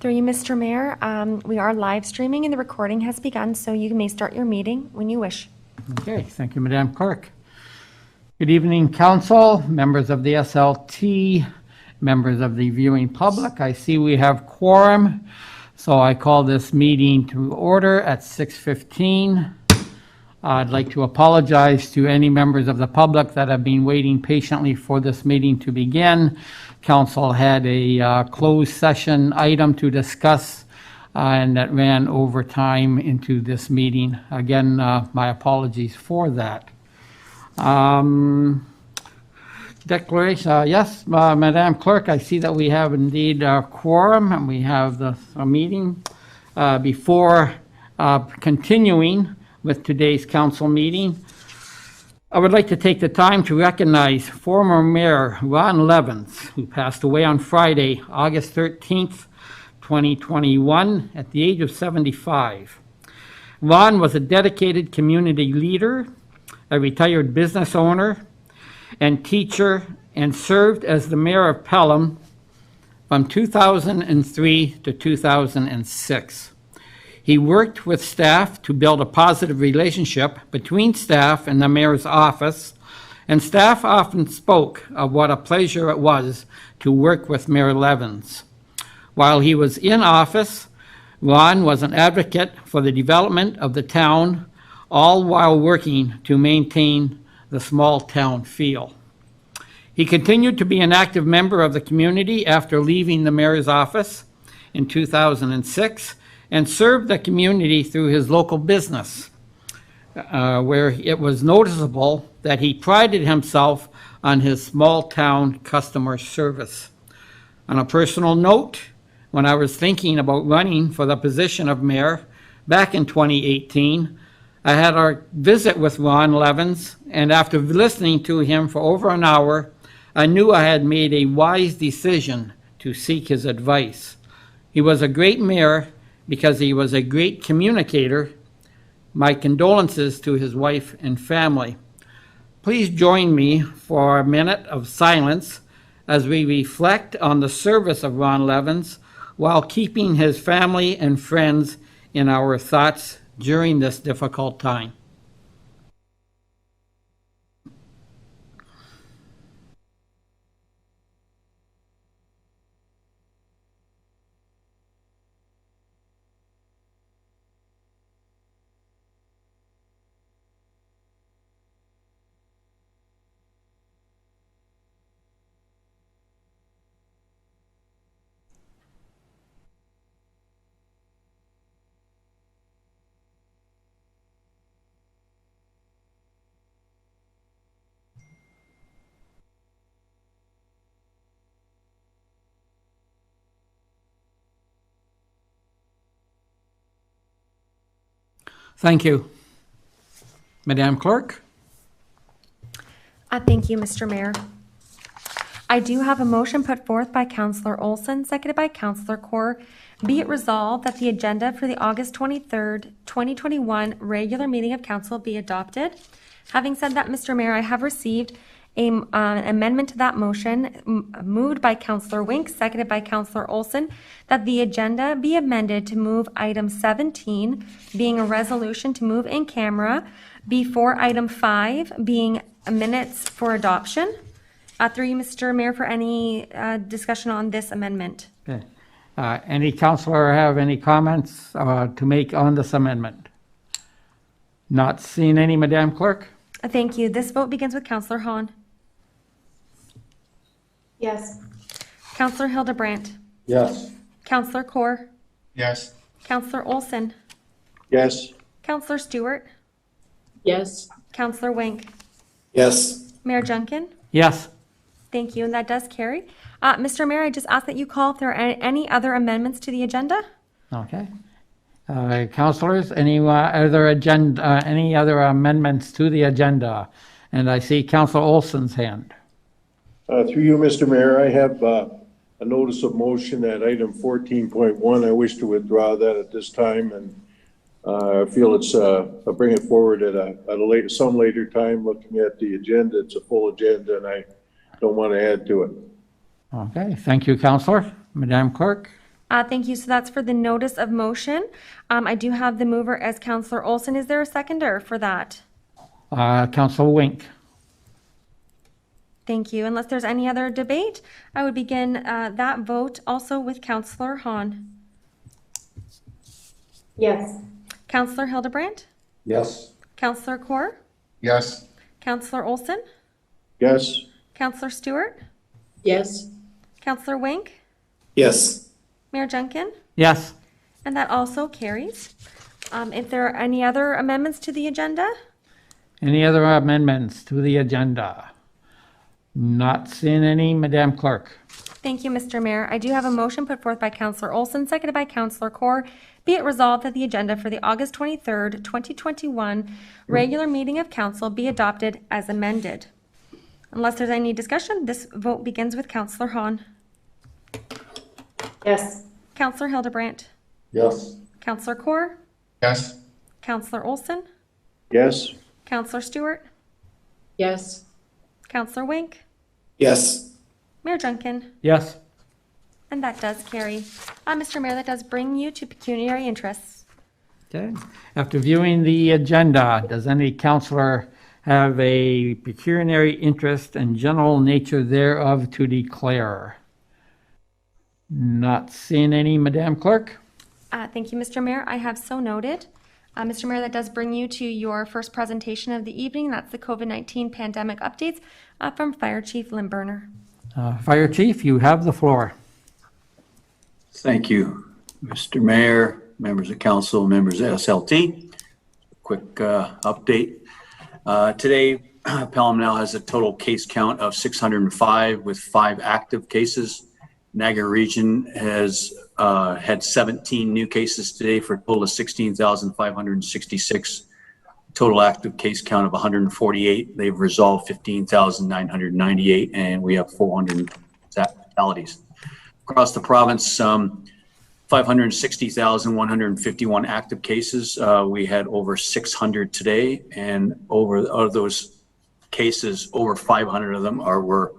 Through you, Mr. Mayor, we are live streaming and the recording has begun, so you may start your meeting when you wish. Okay, thank you, Madam Clerk. Good evening, Council, members of the SLT, members of the viewing public. I see we have quorum, so I call this meeting to order at 6:15. I'd like to apologize to any members of the public that have been waiting patiently for this meeting to begin. Council had a closed session item to discuss, and that ran over time into this meeting. Again, my apologies for that. Declaration, yes, Madam Clerk, I see that we have indeed a quorum, and we have a meeting. Before continuing with today's council meeting, I would like to take the time to recognize former Mayor Ron Levens, who passed away on Friday, August 13th, 2021, at the age of 75. Ron was a dedicated community leader, a retired business owner, and teacher, and served as the mayor of Pelham from 2003 to 2006. He worked with staff to build a positive relationship between staff and the mayor's office, and staff often spoke of what a pleasure it was to work with Mayor Levens. While he was in office, Ron was an advocate for the development of the town, all while working to maintain the small town feel. He continued to be an active member of the community after leaving the mayor's office in 2006 and served the community through his local business, where it was noticeable that he prided himself on his small town customer service. On a personal note, when I was thinking about running for the position of mayor back in 2018, I had a visit with Ron Levens, and after listening to him for over an hour, I knew I had made a wise decision to seek his advice. He was a great mayor because he was a great communicator. My condolences to his wife and family. Please join me for a minute of silence as we reflect on the service of Ron Levens while keeping his family and friends in our thoughts during this difficult time. Thank you. Madam Clerk? Thank you, Mr. Mayor. I do have a motion put forth by Councillor Olson, seconded by Councillor Kaur. Be it resolved that the agenda for the August 23rd, 2021 regular meeting of council be adopted. Having said that, Mr. Mayor, I have received an amendment to that motion moved by Councillor Wink, seconded by Councillor Olson, that the agenda be amended to move item 17, being a resolution to move in camera, before item 5, being minutes for adoption. Through you, Mr. Mayor, for any discussion on this amendment. Okay. Any councillor have any comments to make on this amendment? Not seeing any, Madam Clerk? Thank you. This vote begins with Councillor Hahn. Yes. Councillor Hildebrandt. Yes. Councillor Kaur. Yes. Councillor Olson. Yes. Councillor Stewart. Yes. Councillor Wink. Yes. Mayor Junkin. Yes. Thank you, and that does carry. Mr. Mayor, I just ask that you call if there are any other amendments to the agenda. Okay. Councillors, any other amendments to the agenda? And I see Councillor Olson's hand. Through you, Mr. Mayor, I have a notice of motion at item 14.1. I wish to withdraw that at this time, and I feel I'll bring it forward at some later time. Looking at the agenda, it's a full agenda, and I don't want to add to it. Okay, thank you, Councillor. Madam Clerk? Thank you. So that's for the notice of motion. I do have the mover as Counselor Olson. Is there a seconder for that? Council Wink. Thank you. Unless there's any other debate, I would begin that vote also with Counselor Hahn. Yes. Counselor Hildebrandt? Yes. Counselor Kaur? Yes. Counselor Olson? Yes. Counselor Stewart? Yes. Counselor Wink? Yes. Mayor Junkin? Yes. And that also carries. If there are any other amendments to the agenda? Any other amendments to the agenda? Not seeing any, Madam Clerk. Thank you, Mr. Mayor. I do have a motion put forth by Counselor Olson, seconded by Counselor Kaur. Be it resolved that the agenda for the August 23rd, 2021 regular meeting of council be adopted as amended. Unless there's any discussion, this vote begins with Counselor Hahn. Yes. Counselor Hildebrandt? Yes. Counselor Kaur? Yes. Counselor Olson? Yes. Counselor Stewart? Yes. Counselor Wink? Yes. Mayor Junkin? Yes. And that does carry. Mr. Mayor, that does bring you to pecuniary interests. Okay. After viewing the agenda, does any councillor have a pecuniary interest and general nature thereof to declare? Not seeing any, Madam Clerk. Thank you, Mr. Mayor. I have so noted. Mr. Mayor, that does bring you to your first presentation of the evening. That's the COVID-19 pandemic updates from Fire Chief Limburner. Fire Chief, you have the floor. Thank you, Mr. Mayor, members of council, members of SLT. Quick update. Today, Pelham now has a total case count of 605 with 5 active cases. Niagara Region has had 17 new cases today for a total of 16,566. Total active case count of 148. They've resolved 15,998, and we have 400 fatalities. Across the province, 560,151 active cases. We had over 600 today, and of those cases, over 500 of them were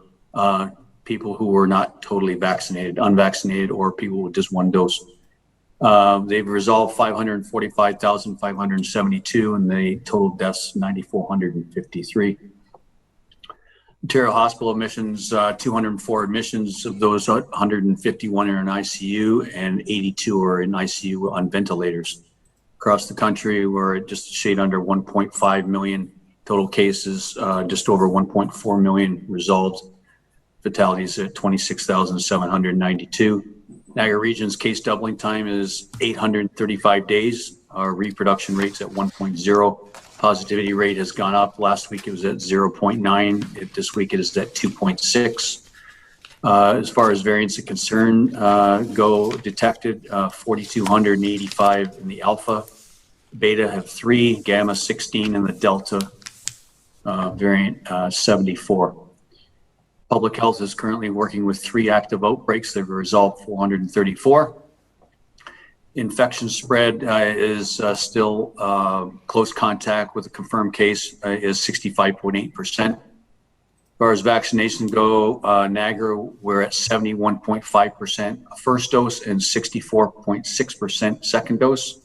people who were not totally vaccinated, unvaccinated, or people with just one dose. They've resolved 545,572, and the total deaths 9,453. Ontario Hospital admissions, 204 admissions. Of those, 151 are in ICU and 82 are in ICU on ventilators. Across the country, we're just a shade under 1.5 million total cases, just over 1.4 million resolved. Fatalities at 26,792. Niagara Region's case doubling time is 835 days. Our reproduction rate's at 1.0. Positivity rate has gone up. Last week it was at 0.9. This week it is at 2.6. As far as variants are concerned, detected 4,285 in the Alpha. Beta have 3, Gamma 16, and the Delta variant 74. Public Health is currently working with 3 active outbreaks. They've resolved 434. Infection spread is still close contact with a confirmed case is 65.8%. As far as vaccination go, Niagara, we're at 71.5% first dose and 64.6% second dose.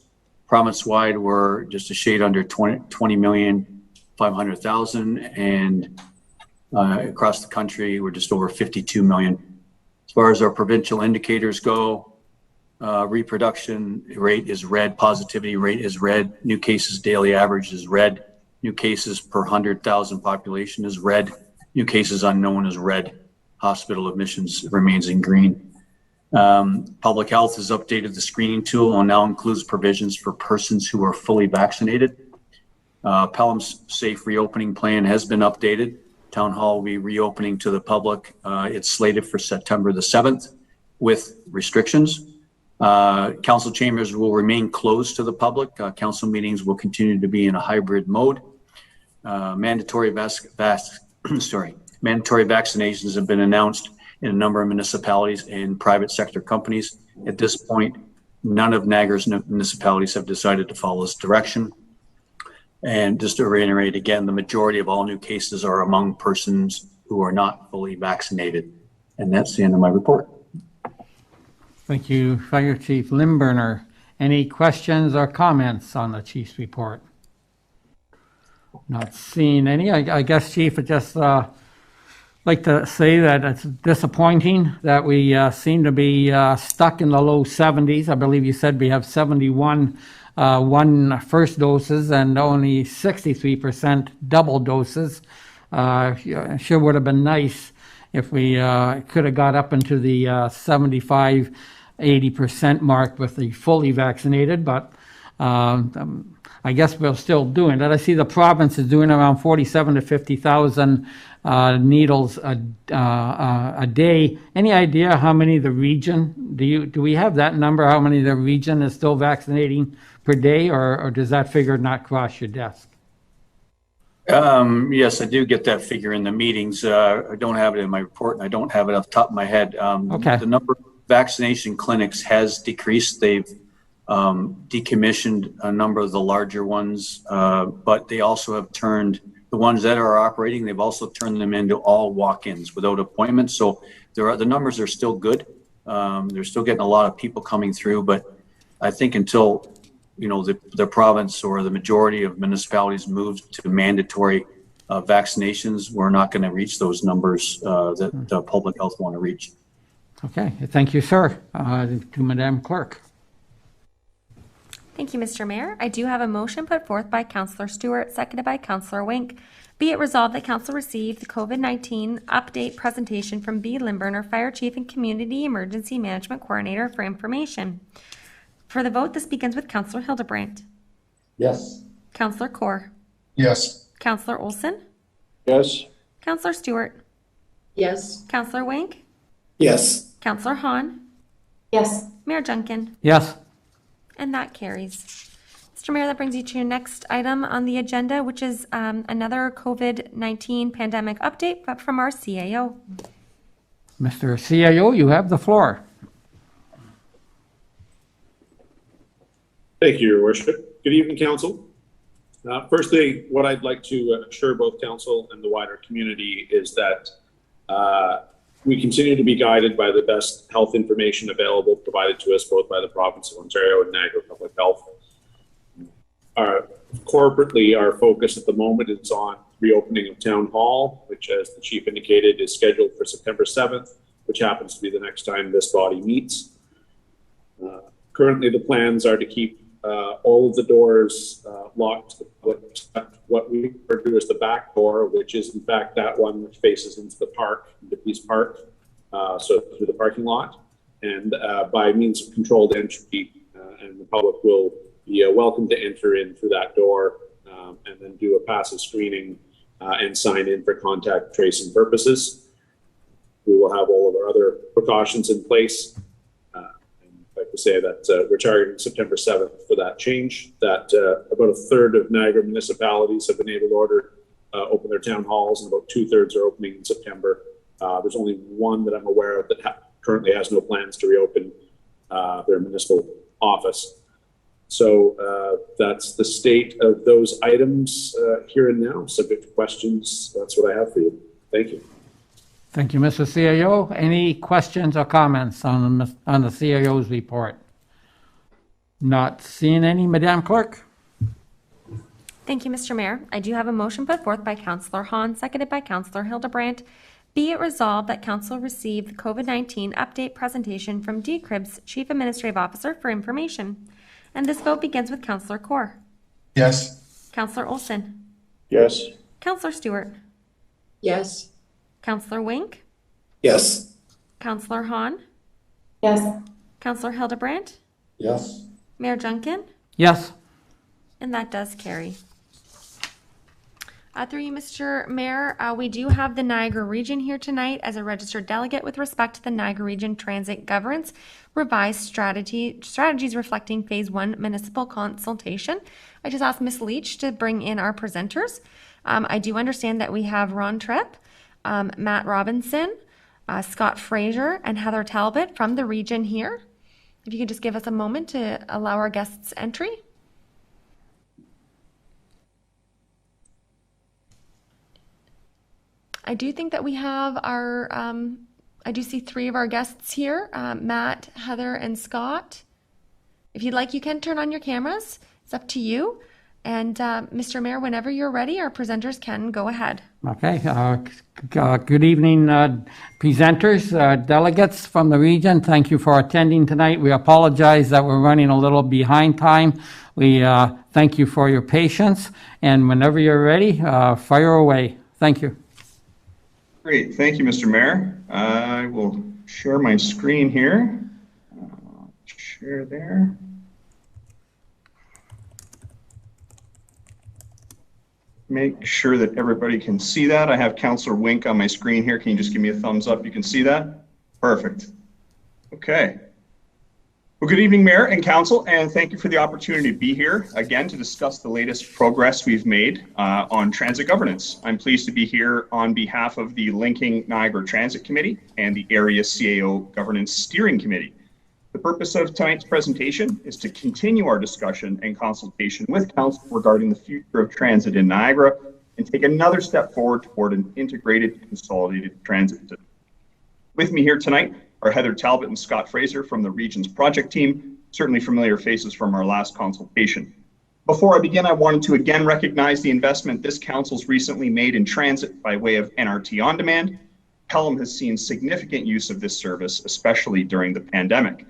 Province-wide, we're just a shade under 20,500,000, and across the country, we're just over 52 million. As far as our provincial indicators go, reproduction rate is red, positivity rate is red, new cases daily average is red, new cases per 100,000 population is red, new cases unknown is red, hospital admissions remains in green. Public Health has updated the screening tool and now includes provisions for persons who are fully vaccinated. Pelham's safe reopening plan has been updated. Town Hall will be reopening to the public. It's slated for September the 7th with restrictions. Council chambers will remain closed to the public. Council meetings will continue to be in a hybrid mode. Mandatory vaccinations have been announced in a number of municipalities and private sector companies. At this point, none of Niagara's municipalities have decided to follow this direction. And just to reiterate again, the majority of all new cases are among persons who are not fully vaccinated. And that's the end of my report. Thank you, Fire Chief Limburner. Any questions or comments on the chief's report? Not seeing any. I guess, Chief, it just like to say that it's disappointing that we seem to be stuck in the low 70s. I believe you said we have 71 first doses and only 63% double doses. Sure would have been nice if we could have got up into the 75, 80% mark with the fully vaccinated, but I guess we're still doing that. I see the province is doing around 47 to 50,000 needles a day. Any idea how many the region, do we have that number, how many the region is still vaccinating per day, or does that figure not cross your desk? Yes, I do get that figure in the meetings. I don't have it in my report, and I don't have it off the top of my head. Okay. The number of vaccination clinics has decreased. They've decommissioned a number of the larger ones, but they also have turned the ones that are operating, they've also turned them into all walk-ins without appointments. So the numbers are still good. They're still getting a lot of people coming through, but I think until the province or the majority of municipalities move to mandatory vaccinations, we're not going to reach those numbers that the public health want to reach. Okay, thank you, sir. To Madam Clerk. Thank you, Mr. Mayor. I do have a motion put forth by Councillor Stewart, seconded by Councillor Wink. Be it resolved that Council receive the COVID-19 update presentation from B. Limburner, Fire Chief and Community Emergency Management Coordinator, for information. For the vote, this begins with Councillor Hildebrandt. Yes. Councillor Kaur. Yes. Councillor Olson. Yes. Councillor Stewart. Yes. Councillor Wink. Yes. Councillor Hahn. Yes. Mayor Junkin. Yes. And that carries. Mr. Mayor, that brings you to your next item on the agenda, which is another COVID-19 pandemic update, but from our CAO. Mr. CAO, you have the floor. Thank you, Your Worship. Good evening, Council. Firstly, what I'd like to assure both Council and the wider community is that we continue to be guided by the best health information available provided to us both by the province of Ontario and Niagara Public Health. Corporately, our focus at the moment is on reopening of Town Hall, which, as the Chief indicated, is scheduled for September 7th, which happens to be the next time this body meets. Currently, the plans are to keep all of the doors locked, what we refer to as the back door, which is in fact that one which faces into the park, into Peace Park, so through the parking lot, and by means of controlled entry, and the public will be welcome to enter in through that door, and then do a passive screening and sign in for contact tracing purposes. We will have all of our other precautions in place. I'd like to say that we're targeting September 7th for that change, that about a third of Niagara municipalities have been able to open their town halls, and about 2/3 are opening in September. There's only one that I'm aware of that currently has no plans to reopen their municipal office. So that's the state of those items here and now. Subject to questions, that's what I have for you. Thank you. Thank you, Mr. CAO. Any questions or comments on the CAO's report? Not seeing any. Madam Clerk? Thank you, Mr. Mayor. I do have a motion put forth by Councillor Hahn, seconded by Councillor Hildebrandt. Be it resolved that Council receive the COVID-19 update presentation from DCRIB's Chief Administrative Officer for information. And this vote begins with Councillor Kaur. Yes. Councillor Olson. Yes. Councillor Stewart. Yes. Councillor Wink. Yes. Councillor Hahn. Yes. Councillor Hildebrandt. Yes. Mayor Junkin. Yes. And that does carry. Through you, Mr. Mayor, we do have the Niagara Region here tonight as a registered delegate with respect to the Niagara Region Transit Governance Revised Strategies reflecting Phase 1 Municipal Consultation. I just asked Ms. Leach to bring in our presenters. I do understand that we have Ron Tripp, Matt Robinson, Scott Fraser, and Heather Talbot from the region here. If you could just give us a moment to allow our guests entry. I do think that we have our I do see three of our guests here, Matt, Heather, and Scott. If you'd like, you can turn on your cameras. It's up to you. And Mr. Mayor, whenever you're ready, our presenters can go ahead. Okay, good evening, presenters, delegates from the region. Thank you for attending tonight. We apologize that we're running a little behind time. We thank you for your patience, and whenever you're ready, fire away. Thank you. Great, thank you, Mr. Mayor. I will share my screen here. Share there. Make sure that everybody can see that. I have Councillor Wink on my screen here. Can you just give me a thumbs up? You can see that? Perfect. Okay. Well, good evening, Mayor and Council, and thank you for the opportunity to be here again to discuss the latest progress we've made on transit governance. I'm pleased to be here on behalf of the Linking Niagara Transit Committee and the Area CAO Governance Steering Committee. The purpose of tonight's presentation is to continue our discussion and consultation with Council regarding the future of transit in Niagara and take another step forward toward an integrated, consolidated transit system. With me here tonight are Heather Talbot and Scott Fraser from the Region's project team, certainly familiar faces from our last consultation. Before I begin, I wanted to again recognize the investment this Council's recently made in transit by way of NRT On Demand. Pelham has seen significant use of this service, especially during the pandemic.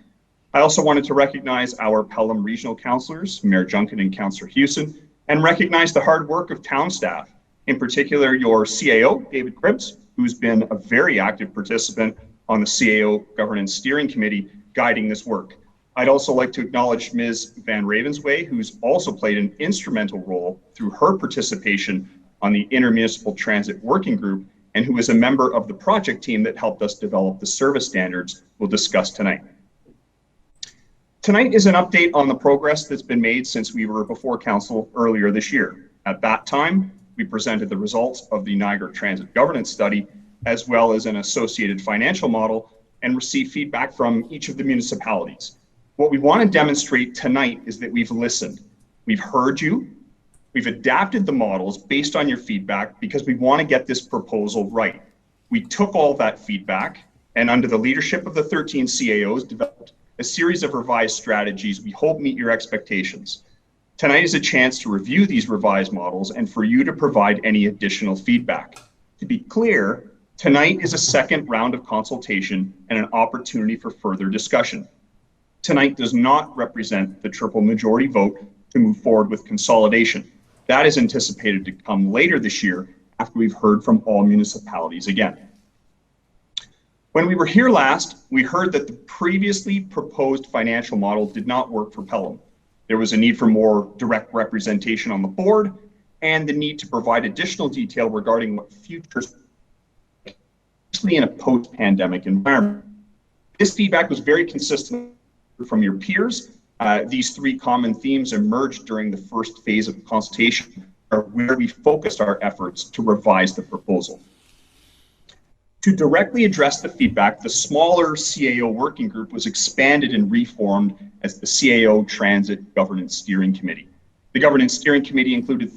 I also wanted to recognize our Pelham Regional Councillors, Mayor Junkin and Councillor Hewson, and recognize the hard work of town staff, in particular your CAO, David Cribbs, who's been a very active participant on the CAO Governance Steering Committee guiding this work. I'd also like to acknowledge Ms. Van Ravensway, who's also played an instrumental role through her participation on the Intermunicipal Transit Working Group, and who is a member of the project team that helped us develop the service standards we'll discuss tonight. Tonight is an update on the progress that's been made since we were before Council earlier this year. At that time, we presented the results of the Niagara Transit Governance Study, as well as an associated financial model, and received feedback from each of the municipalities. What we want to demonstrate tonight is that we've listened. We've heard you. We've adapted the models based on your feedback because we want to get this proposal right. We took all that feedback and under the leadership of the 13 CAOs developed a series of revised strategies we hope meet your expectations. Tonight is a chance to review these revised models and for you to provide any additional feedback. To be clear, tonight is a second round of consultation and an opportunity for further discussion. Tonight does not represent the triple majority vote to move forward with consolidation. That is anticipated to come later this year after we've heard from all municipalities again. When we were here last, we heard that the previously proposed financial model did not work for Pelham. There was a need for more direct representation on the board and the need to provide additional detail regarding what futures, especially in a post-pandemic environment. This feedback was very consistent from your peers. These three common themes emerged during the first phase of consultation, where we focused our efforts to revise the proposal. To directly address the feedback, the smaller CAO working group was expanded and reformed as the CAO Transit Governance Steering Committee. The Governance Steering Committee included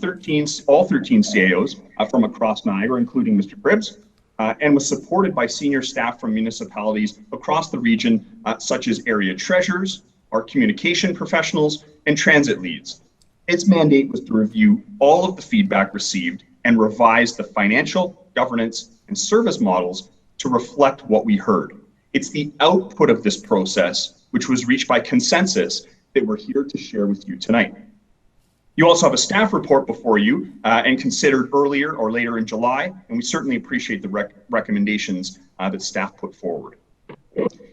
all 13 CAOs from across Niagara, including Mr. Cribbs, and was supported by senior staff from municipalities across the region, such as area treasurers, our communication professionals, and transit leads. Its mandate was to review all of the feedback received and revise the financial, governance, and service models to reflect what we heard. It's the output of this process, which was reached by consensus, that we're here to share with you tonight. You also have a staff report before you and considered earlier or later in July, and we certainly appreciate the recommendations that staff put forward.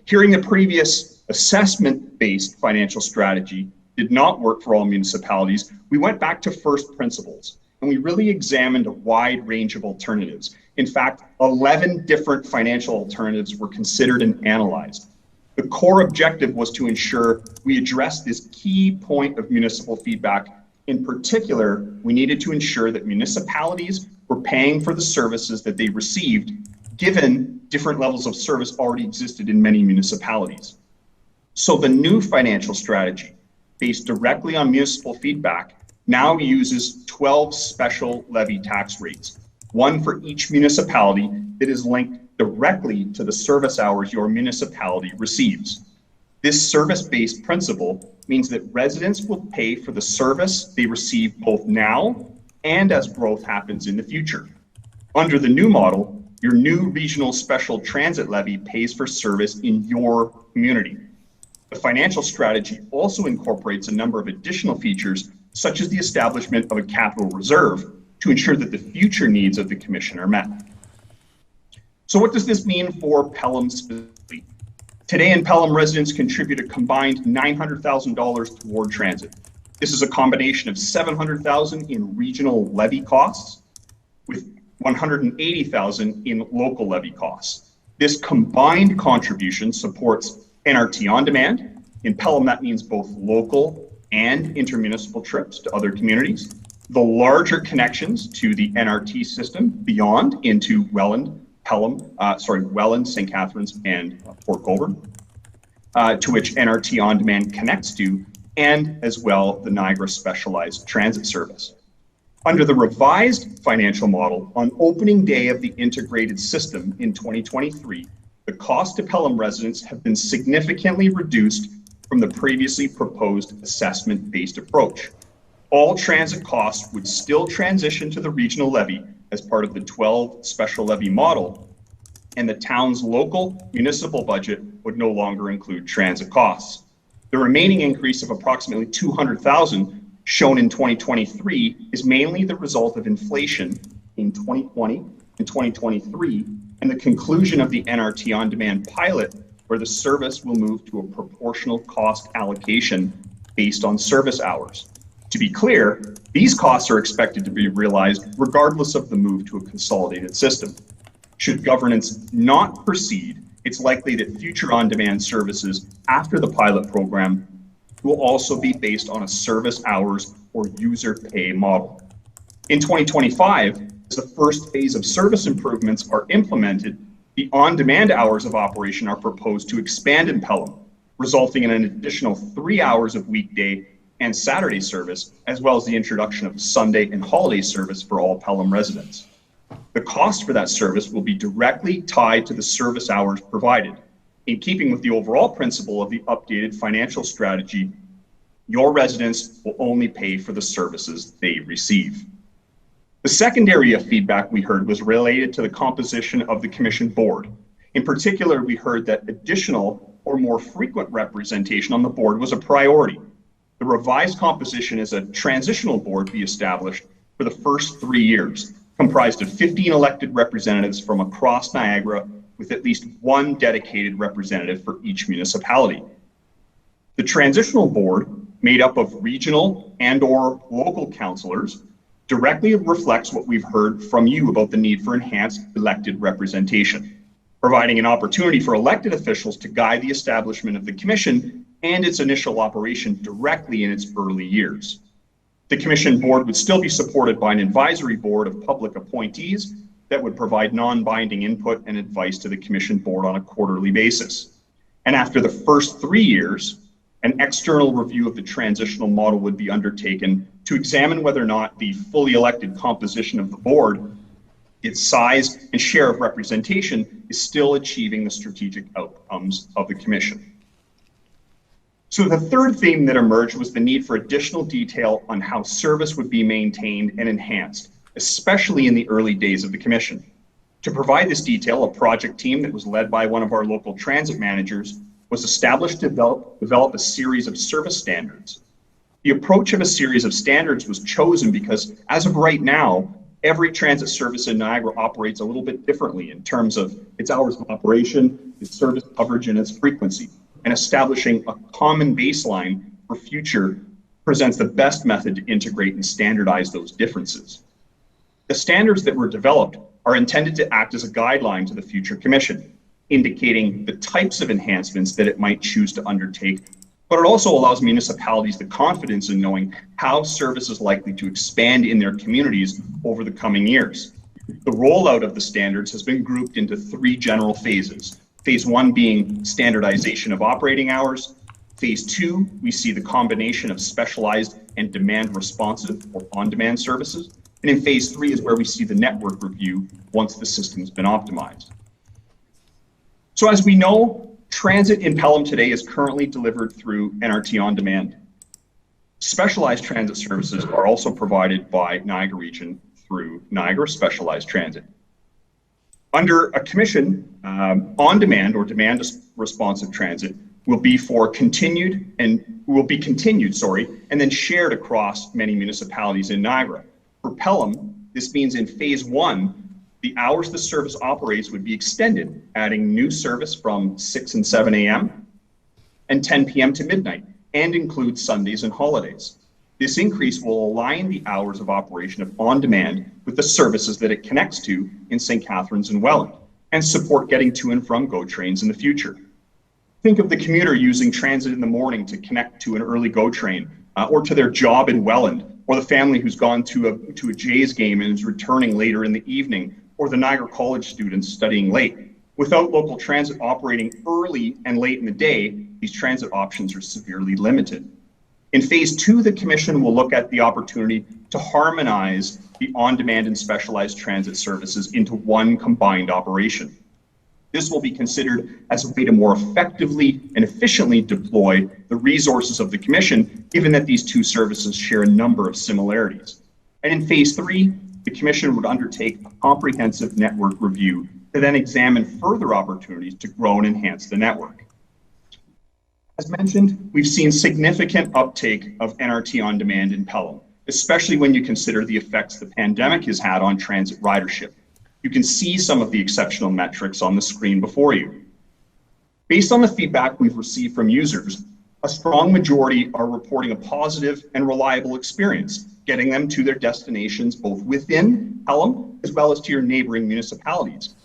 Hearing the previous assessment-based financial strategy did not work for all municipalities, we went back to first principles, and we really examined a wide range of alternatives. In fact, 11 different financial alternatives were considered and analyzed. The core objective was to ensure we addressed this key point of municipal feedback. In particular, we needed to ensure that municipalities were paying for the services that they received, given different levels of service already existed in many municipalities. So the new financial strategy, based directly on municipal feedback, now uses 12 special levy tax rates, one for each municipality that is linked directly to the service hours your municipality receives. This service-based principle means that residents will pay for the service they receive both now and as growth happens in the future. Under the new model, your new regional special transit levy pays for service in your community. The financial strategy also incorporates a number of additional features, such as the establishment of a capital reserve to ensure that the future needs of the Commission are met. So what does this mean for Pelham specifically? Today in Pelham, residents contribute a combined $900,000 toward transit. This is a combination of $700,000 in regional levy costs with $180,000 in local levy costs. This combined contribution supports NRT on demand. In Pelham, that means both local and intermunicipal trips to other communities. The larger connections to the NRT system beyond into Welland, St. Catharines, and Port Colborne, to which NRT on demand connects to, and as well the Niagara Specialized Transit Service. Under the revised financial model, on opening day of the integrated system in 2023, the cost to Pelham residents have been significantly reduced from the previously proposed assessment-based approach. All transit costs would still transition to the regional levy as part of the 12 special levy model, and the town's local municipal budget would no longer include transit costs. The remaining increase of approximately $200,000 shown in 2023 is mainly the result of inflation in 2020 and 2023 and the conclusion of the NRT on demand pilot, where the service will move to a proportional cost allocation based on service hours. To be clear, these costs are expected to be realized regardless of the move to a consolidated system. Should governance not proceed, it's likely that future on-demand services after the pilot program will also be based on a service hours or user pay model. In 2025, as the first phase of service improvements are implemented, the on-demand hours of operation are proposed to expand in Pelham, resulting in an additional 3 hours of weekday and Saturday service, as well as the introduction of Sunday and holiday service for all Pelham residents. The cost for that service will be directly tied to the service hours provided. In keeping with the overall principle of the updated financial strategy, your residents will only pay for the services they receive. The second area of feedback we heard was related to the composition of the Commission board. In particular, we heard that additional or more frequent representation on the board was a priority. The revised composition is a transitional board be established for the first 3 years, comprised of 15 elected representatives from across Niagara with at least one dedicated representative for each municipality. The transitional board, made up of regional and/or local councillors, directly reflects what we've heard from you about the need for enhanced elected representation, providing an opportunity for elected officials to guide the establishment of the Commission and its initial operation directly in its early years. The Commission board would still be supported by an advisory board of public appointees that would provide non-binding input and advice to the Commission board on a quarterly basis. And after the first 3 years, an external review of the transitional model would be undertaken to examine whether or not the fully elected composition of the board, its size and share of representation, is still achieving the strategic outcomes of the Commission. So the third theme that emerged was the need for additional detail on how service would be maintained and enhanced, especially in the early days of the Commission. To provide this detail, a project team that was led by one of our local transit managers was established to develop a series of service standards. The approach of a series of standards was chosen because, as of right now, every transit service in Niagara operates a little bit differently in terms of its hours of operation, its service coverage, and its frequency. And establishing a common baseline for future presents the best method to integrate and standardize those differences. The standards that were developed are intended to act as a guideline to the future Commission, indicating the types of enhancements that it might choose to undertake, but it also allows municipalities the confidence in knowing how service is likely to expand in their communities over the coming years. The rollout of the standards has been grouped into 3 general phases. Phase 1 being standardization of operating hours. Phase 2, we see the combination of specialized and demand responsive or on-demand services. And in phase 3 is where we see the network review once the system has been optimized. So as we know, transit in Pelham today is currently delivered through NRT On Demand. Specialized transit services are also provided by Niagara Region through Niagara Specialized Transit. Under a commission, on demand or demand responsive transit will be continued, and then shared across many municipalities in Niagara. For Pelham, this means in phase 1, the hours the service operates would be extended, adding new service from 6 and 7 a.m. and 10 p.m. to midnight, and includes Sundays and holidays. This increase will align the hours of operation of On Demand with the services that it connects to in St. Catharines and Welland, and support getting to and from GO trains in the future. Think of the commuter using transit in the morning to connect to an early GO train, or to their job in Welland, or the family who's gone to a Jays game and is returning later in the evening, or the Niagara College students studying late. Without local transit operating early and late in the day, these transit options are severely limited. In phase 2, the commission will look at the opportunity to harmonize the on-demand and specialized transit services into one combined operation. This will be considered as a way to more effectively and efficiently deploy the resources of the commission, given that these two services share a number of similarities. And in phase 3, the commission would undertake a comprehensive network review to then examine further opportunities to grow and enhance the network. As mentioned, we've seen significant uptake of NRT On Demand in Pelham, especially when you consider the effects the pandemic has had on transit ridership. You can see some of the exceptional metrics on the screen before you. Based on the feedback we've received from users, a strong majority are reporting a positive and reliable experience, getting them to their destinations both within Pelham as well as to your neighboring municipalities.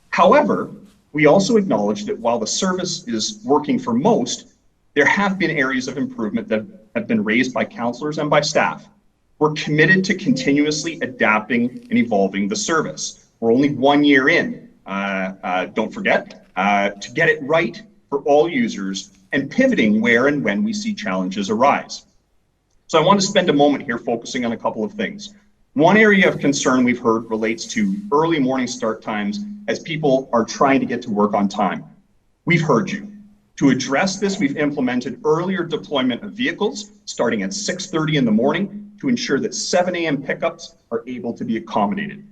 However, we also acknowledge that while the service is working for most, there have been areas of improvement that have been raised by councillors and by staff. We're committed to continuously adapting and evolving the service. We're only 1 year in, don't forget, to get it right for all users and pivoting where and when we see challenges arise. So I want to spend a moment here focusing on a couple of things. One area of concern we've heard relates to early morning start times as people are trying to get to work on time. We've heard you. To address this, we've implemented earlier deployment of vehicles starting at 6:30 in the morning to ensure that 7 a.m. pickups are able to be accommodated.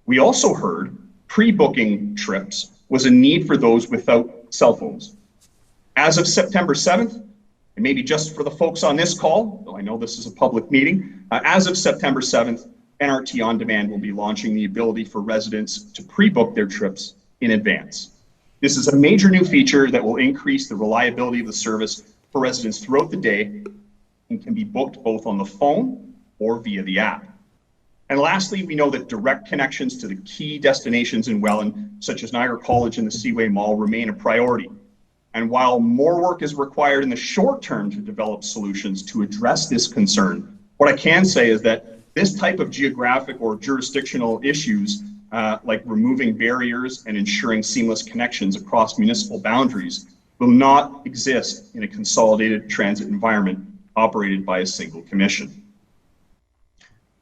We also heard pre-booking trips was a need for those without cell phones. As of September 7th, and maybe just for the folks on this call, though I know this is a public meeting, as of September 7th, NRT On Demand will be launching the ability for residents to pre-book their trips in advance. This is a major new feature that will increase the reliability of the service for residents throughout the day and can be booked both on the phone or via the app. And lastly, we know that direct connections to the key destinations in Welland, such as Niagara College and the Seaway Mall, remain a priority. And while more work is required in the short term to develop solutions to address this concern, what I can say is that this type of geographic or jurisdictional issues, like removing barriers and ensuring seamless connections across municipal boundaries, will not exist in a consolidated transit environment operated by a single commission.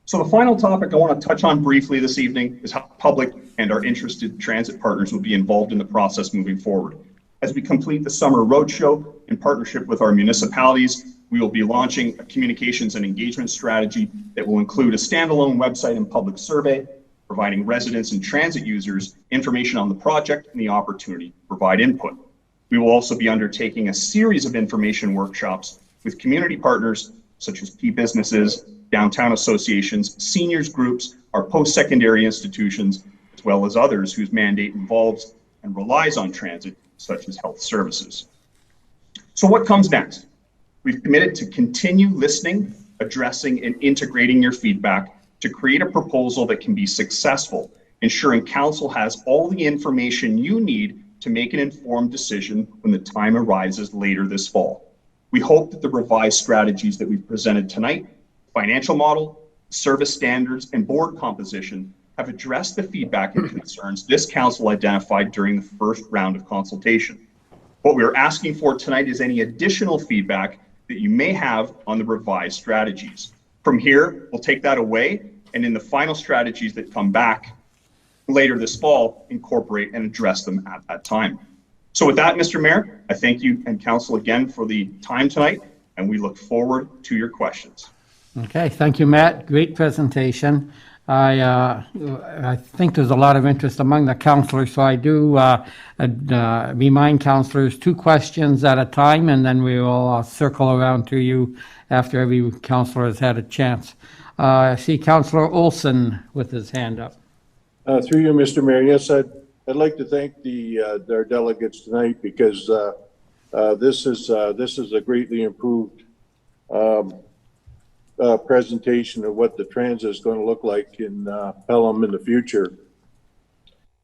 So the final topic I want to touch on briefly this evening is how public and our interested transit partners will be involved in the process moving forward. As we complete the summer roadshow in partnership with our municipalities, we will be launching a communications and engagement strategy that will include a standalone website and public survey, providing residents and transit users information on the project and the opportunity to provide input. We will also be undertaking a series of information workshops with community partners such as key businesses, downtown associations, seniors groups, our post-secondary institutions, as well as others whose mandate involves and relies on transit, such as health services. So what comes next? We've committed to continue listening, addressing, and integrating your feedback to create a proposal that can be successful, ensuring council has all the information you need to make an informed decision when the time arises later this fall. We hope that the revised strategies that we've presented tonight, financial model, service standards, and board composition have addressed the feedback and concerns this council identified during the first round of consultation. What we're asking for tonight is any additional feedback that you may have on the revised strategies. From here, we'll take that away, and in the final strategies that come back, later this fall, incorporate and address them at that time. So with that, Mr. Mayor, I thank you and council again for the time tonight, and we look forward to your questions. Okay, thank you, Matt. Great presentation. I think there's a lot of interest among the councillors, so I do remind councillors 2 questions at a time, and then we will circle around to you after every councillor has had a chance. I see Councillor Olson with his hand up. Through you, Mr. Mayor. Yes, I'd like to thank our delegates tonight because this is a greatly improved presentation of what the transit is going to look like in Pelham in the future.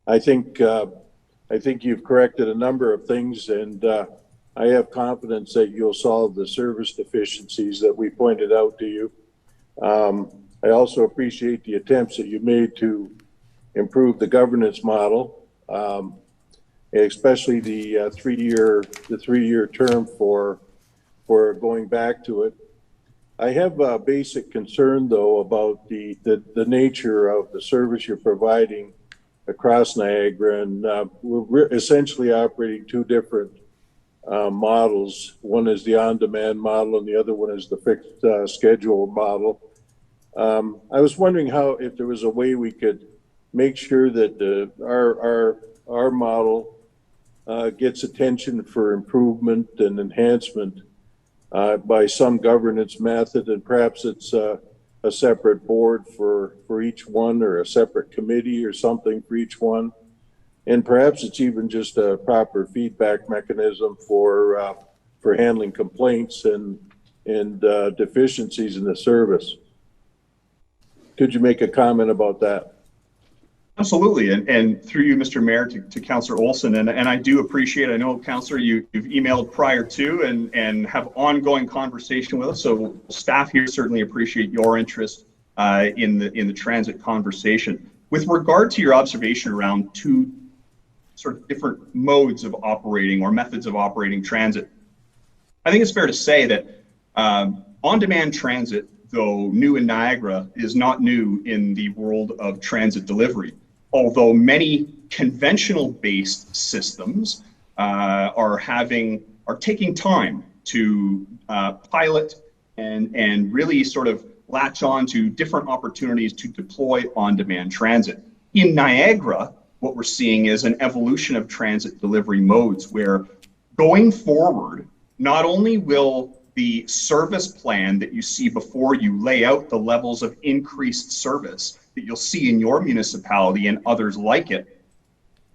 I think you've corrected a number of things, and I have confidence that you'll solve the service deficiencies that we pointed out to you. I also appreciate the attempts that you made to improve the governance model, especially the 3-year term for going back to it. I have a basic concern, though, about the nature of the service you're providing across Niagara, and we're essentially operating 2 different models. One is the on-demand model, and the other one is the fixed schedule model. I was wondering if there was a way we could make sure that our model gets attention for improvement and enhancement by some governance method, and perhaps it's a separate board for each one, or a separate committee or something for each one. And perhaps it's even just a proper feedback mechanism for handling complaints and deficiencies in the service. Could you make a comment about that? Absolutely, and through you, Mr. Mayor, to Councillor Olson, and I do appreciate, I know, Councillor, you've emailed prior to and have ongoing conversation with us, so staff here certainly appreciate your interest in the transit conversation. With regard to your observation around 2 sort of different modes of operating or methods of operating transit, I think it's fair to say that on-demand transit, though new in Niagara, is not new in the world of transit delivery. Although many conventional-based systems are taking time to pilot and really sort of latch on to different opportunities to deploy on-demand transit. In Niagara, what we're seeing is an evolution of transit delivery modes where, going forward, not only will the service plan that you see before you lay out the levels of increased service that you'll see in your municipality and others like it,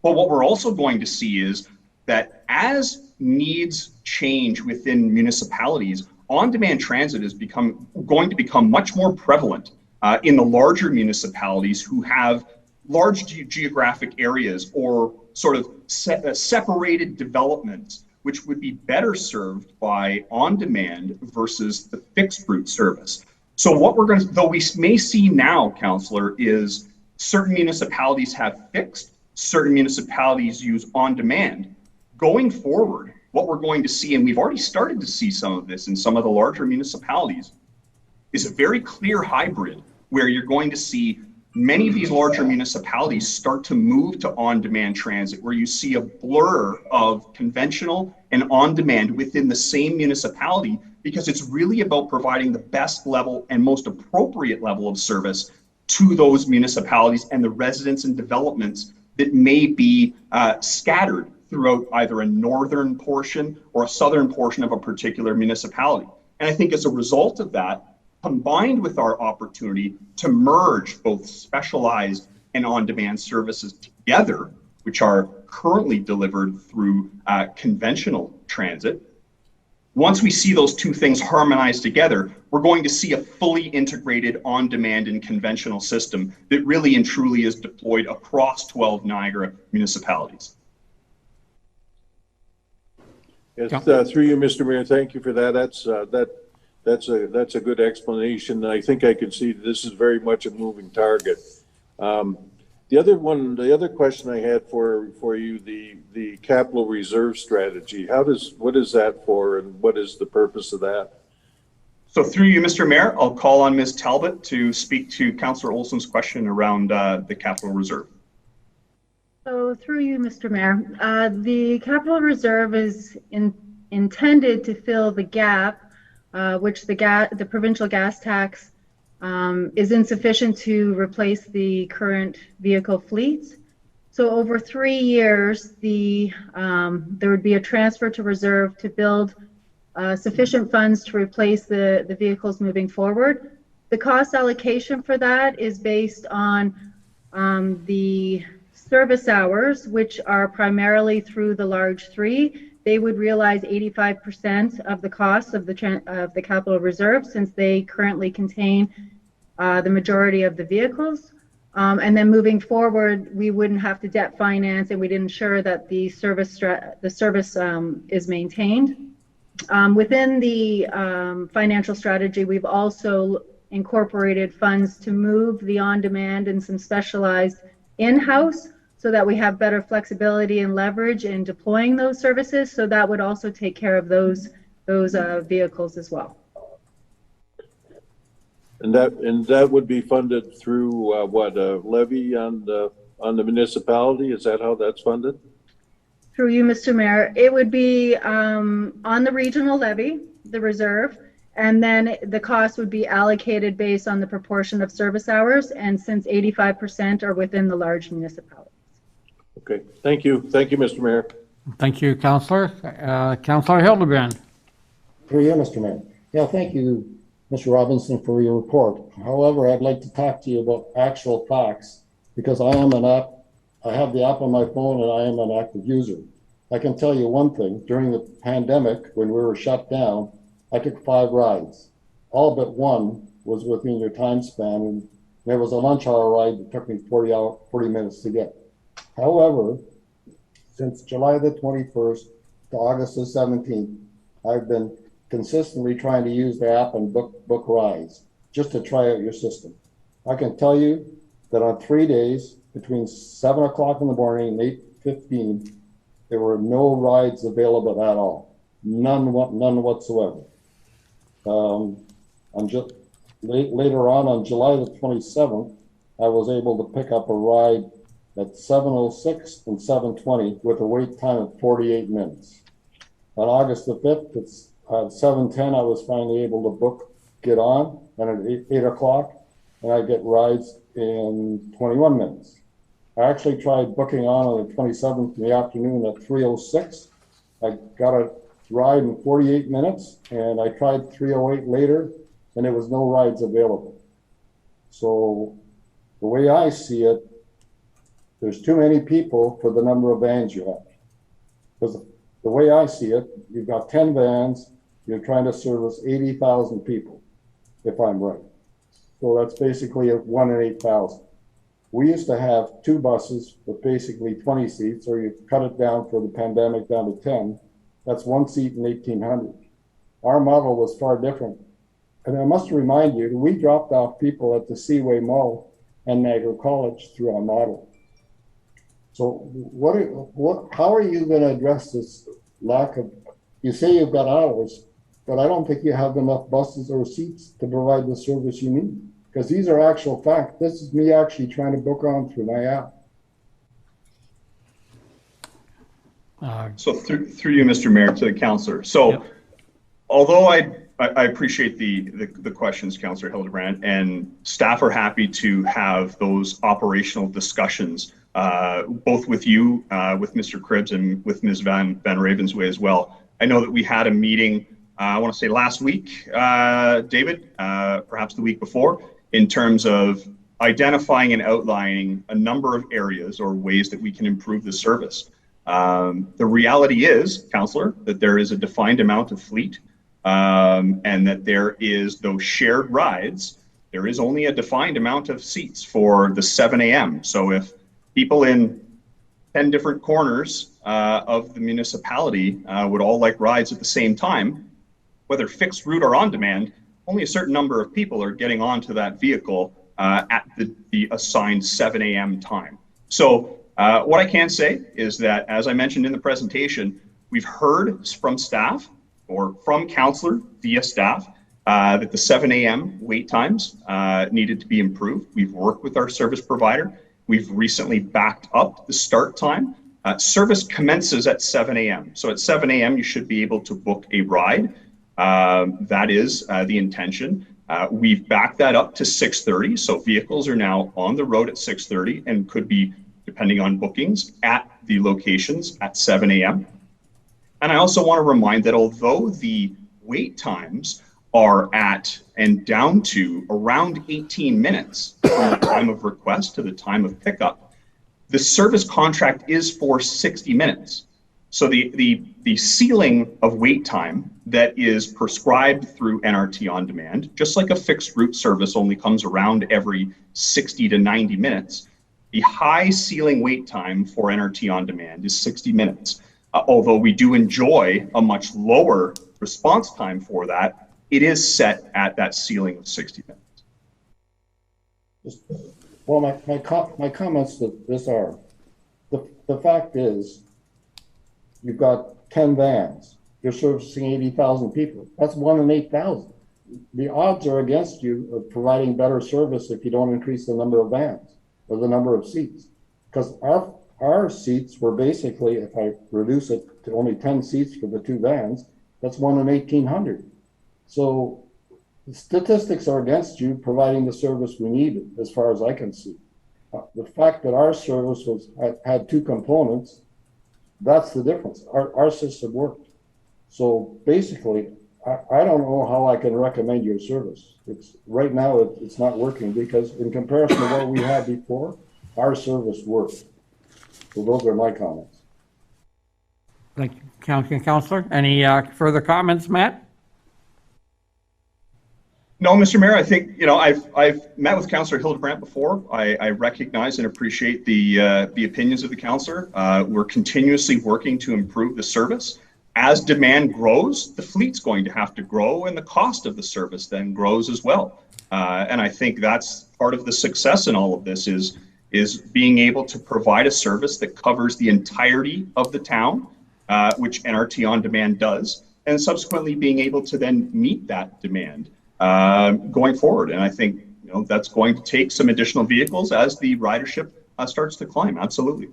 but what we're also going to see is that as needs change within municipalities, on-demand transit is going to become much more prevalent in the larger municipalities who have large geographic areas or sort of separated developments, which would be better served by on-demand versus the fixed route service. So what though we may see now, Councillor, is certain municipalities have fixed, certain municipalities use on-demand. Going forward, what we're going to see, and we've already started to see some of this in some of the larger municipalities, is a very clear hybrid where you're going to see many of these larger municipalities start to move to on-demand transit, where you see a blur of conventional and on-demand within the same municipality, because it's really about providing the best level and most appropriate level of service to those municipalities and the residents and developments that may be scattered throughout either a northern portion or a southern portion of a particular municipality. And I think as a result of that, combined with our opportunity to merge both specialized and on-demand services together, which are currently delivered through conventional transit, once we see those 2 things harmonized together, we're going to see a fully integrated on-demand and conventional system that really and truly is deployed across 12 Niagara municipalities. Yes, through you, Mr. Mayor, thank you for that. That's a good explanation. I think I can see this is very much a moving target. The other question I had for you, the capital reserve strategy. What is that for, and what is the purpose of that? So through you, Mr. Mayor, I'll call on Ms. Talbot to speak to Councillor Olson's question around the capital reserve. So through you, Mr. Mayor, the capital reserve is intended to fill the gap, which the provincial gas tax is insufficient to replace the current vehicle fleets. So over 3 years, there would be a transfer to reserve to build sufficient funds to replace the vehicles moving forward. The cost allocation for that is based on the service hours, which are primarily through the large three. They would realize 85% of the cost of the capital reserve, since they currently contain the majority of the vehicles. And then moving forward, we wouldn't have to debt finance, and we'd ensure that the service is maintained. Within the financial strategy, we've also incorporated funds to move the on-demand and some specialized in-house, so that we have better flexibility and leverage in deploying those services. So that would also take care of those vehicles as well. And that would be funded through what, a levy on the municipality? Is that how that's funded? Through you, Mr. Mayor, it would be on the regional levy, the reserve, and then the cost would be allocated based on the proportion of service hours, and since 85% are within the large municipalities. Okay, thank you. Thank you, Mr. Mayor. Thank you, Councillor. Councillor Hildebrand. Through you, Mr. Mayor. Yeah, thank you, Mr. Robinson, for your report. However, I'd like to talk to you about actual facts, because I have the app on my phone and I am an active user. I can tell you one thing: during the pandemic, when we were shut down, I took 5 rides. All but one was within your time span, and there was a lunch hour ride that took me 40 minutes to get. However, since July the 21st to August the 17th, I've been consistently trying to use the app and book rides just to try out your system. I can tell you that on 3 days, between 7 o'clock in the morning and 8:15, there were no rides available at all. None whatsoever. Later on July the 27th, I was able to pick up a ride at 7:06 and 7:20 with a wait time of 48 minutes. On August the 5th, at 7:10, I was finally able to get on, and at 8 o'clock, and I get rides in 21 minutes. I actually tried booking on the 27th in the afternoon at 3:06. I got a ride in 48 minutes, and I tried 3:08 later, and there was no rides available. So the way I see it, there's too many people for the number of vans you have. Because the way I see it, you've got 10 vans, you're trying to service 80,000 people, if I'm right. So that's basically 1 in 8,000. We used to have 2 buses with basically 20 seats, or you cut it down for the pandemic down to 10. That's 1 seat in 1,800. Our model was far different. And I must remind you, we dropped off people at the Seaway Mall and Niagara College through our model. So how are you going to address this lack of, you say you've got hours, but I don't think you have enough buses or seats to provide the service you need. Because these are actual facts. This is me actually trying to book on through my app. So through you, Mr. Mayor, to the councillor. So Yep. Although I appreciate the questions, Councillor Hildebrand, and staff are happy to have those operational discussions, both with you, with Mr. Cribbs, and with Ms. Van Ravensway as well. I know that we had a meeting, I want to say last week, David, perhaps the week before, in terms of identifying and outlining a number of areas or ways that we can improve the service. The reality is, Councillor, that there is a defined amount of fleet, and that there is those shared rides. There is only a defined amount of seats for the 7 a.m. So if people in 10 different corners of the municipality would all like rides at the same time, whether fixed route or on demand, only a certain number of people are getting onto that vehicle at the assigned 7 a.m. time. So what I can say is that, as I mentioned in the presentation, we've heard from staff or from councillor via staff that the 7 a.m. wait times needed to be improved. We've worked with our service provider, We've recently backed up the start time. Service commences at 7 a.m. So at 7 a.m., you should be able to book a ride. That is the intention. We've backed that up to 6:30. So vehicles are now on the road at 6:30 and could be, depending on bookings, at the locations at 7 a.m. And I also want to remind that although the wait times are at and down to around 18 minutes from the time of request to the time of pickup, the service contract is for 60 minutes. So the ceiling of wait time that is prescribed through NRT On Demand, just like a fixed route service only comes around every 60 to 90 minutes, the high ceiling wait time for NRT On Demand is 60 minutes. Although we do enjoy a much lower response time for that, it is set at that ceiling of 60 minutes. Well, my comments to this are, the fact is, you've got 10 vans, you're servicing 80,000 people. That's 1 in 8,000. The odds are against you of providing better service if you don't increase the number of vans or the number of seats. Because our seats were basically, if I reduce it to only 10 seats for the 2 vans, that's 1 in 1,800. So the statistics are against you providing the service we needed, as far as I can see. The fact that our service had 2 components, that's the difference. Our system worked. So basically, I don't know how I can recommend your service. Right now it's not working because in comparison to what we had before, our service worked. So those are my comments. Thank you, Councillor. Any further comments, Matt? No, Mr. Mayor, I think, I've met with Councillor Hildebrandt before. I recognize and appreciate the opinions of the councillor. We're continuously working to improve the service. As demand grows, the fleet's going to have to grow and the cost of the service then grows as well. And I think that's part of the success in all of this is being able to provide a service that covers the entirety of the town, which NRT On Demand does, and subsequently being able to then meet that demand going forward. And I think that's going to take some additional vehicles as the ridership starts to climb. Absolutely.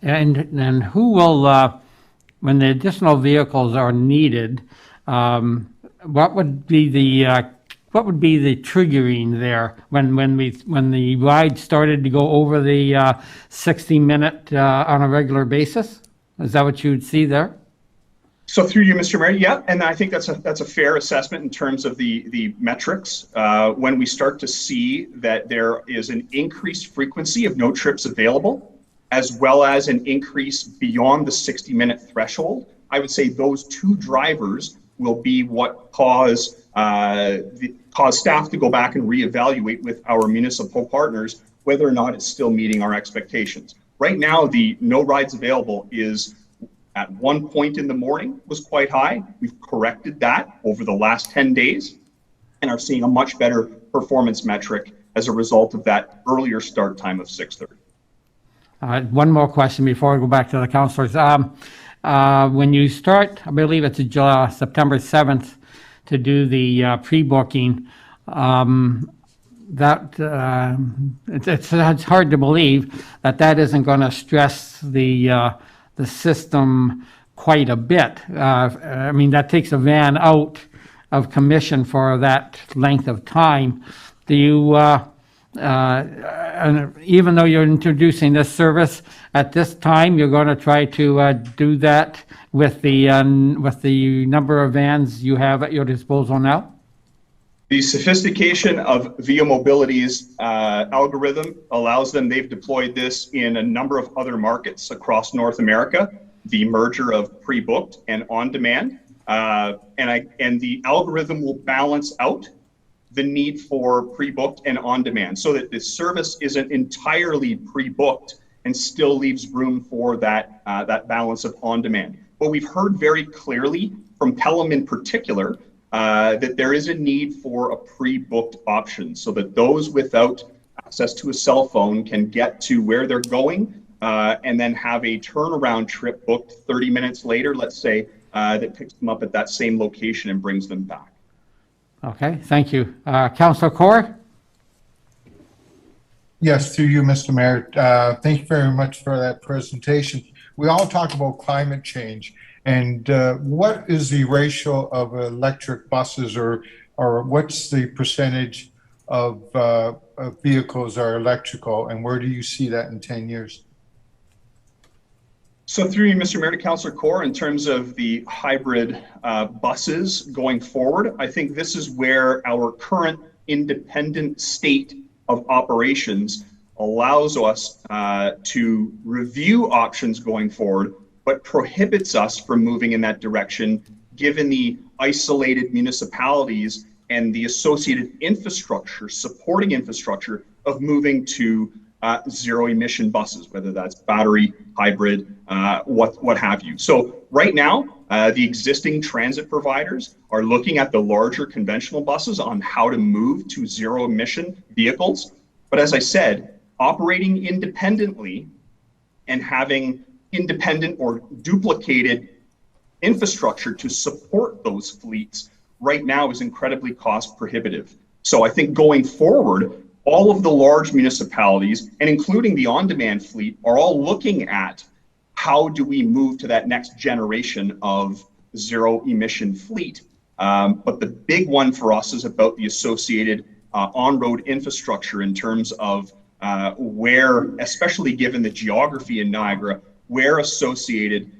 And then who will, when the additional vehicles are needed, what would be the triggering there when the ride started to go over the 60-minute on a regular basis? Is that what you would see there? So through you, Mr. Mayor, yeah, and I think that's a fair assessment in terms of the metrics. When we start to see that there is an increased frequency of no trips available, as well as an increase beyond the 60-minute threshold, I would say those 2 drivers will be what cause staff to go back and reevaluate with our municipal partners whether or not it's still meeting our expectations. Right now, the no rides available is at one point in the morning was quite high. We've corrected that over the last 10 days and are seeing a much better performance metric as a result of that earlier start time of 6:30. One more question before I go back to the councillors. When you start, I believe it's September 7th, to do the pre-booking, it's hard to believe that isn't going to stress the system quite a bit. I mean, that takes a van out of commission for that length of time. Do you, and even though you're introducing this service at this time, you're going to try to do that with the number of vans you have at your disposal now? The sophistication of Via Mobility's algorithm allows them, they've deployed this in a number of other markets across North America, the merger of pre-booked and on-demand. And the algorithm will balance out the need for pre-booked and on-demand so that the service isn't entirely pre-booked and still leaves room for that balance of on-demand. But we've heard very clearly from Pelham in particular that there is a need for a pre-booked option so that those without access to a cell phone can get to where they're going and then have a turnaround trip booked 30 minutes later, let's say, that picks them up at that same location and brings them back. Okay, thank you. Councillor Kaur? Yes, through you, Mr. Mayor. Thank you very much for that presentation. We all talk about climate change, and what is the ratio of electric buses, or what's the percentage of vehicles are electrical, and where do you see that in 10 years? So through you, Mr. Mayor, to Councillor Kaur, in terms of the hybrid buses going forward, I think this is where our current independent state of operations allows us to review options going forward, but prohibits us from moving in that direction, given the isolated municipalities and the associated infrastructure, supporting infrastructure of moving to zero emission buses, whether that's battery, hybrid, what have you. So right now, the existing transit providers are looking at the larger conventional buses on how to move to zero emission vehicles. But as I said, operating independently and having independent or duplicated infrastructure to support those fleets right now is incredibly cost prohibitive. So I think going forward, all of the large municipalities, and including the on-demand fleet, are all looking at how do we move to that next generation of zero emission fleet. But the big one for us is about the associated on-road infrastructure in terms of where, especially given the geography in Niagara, where associated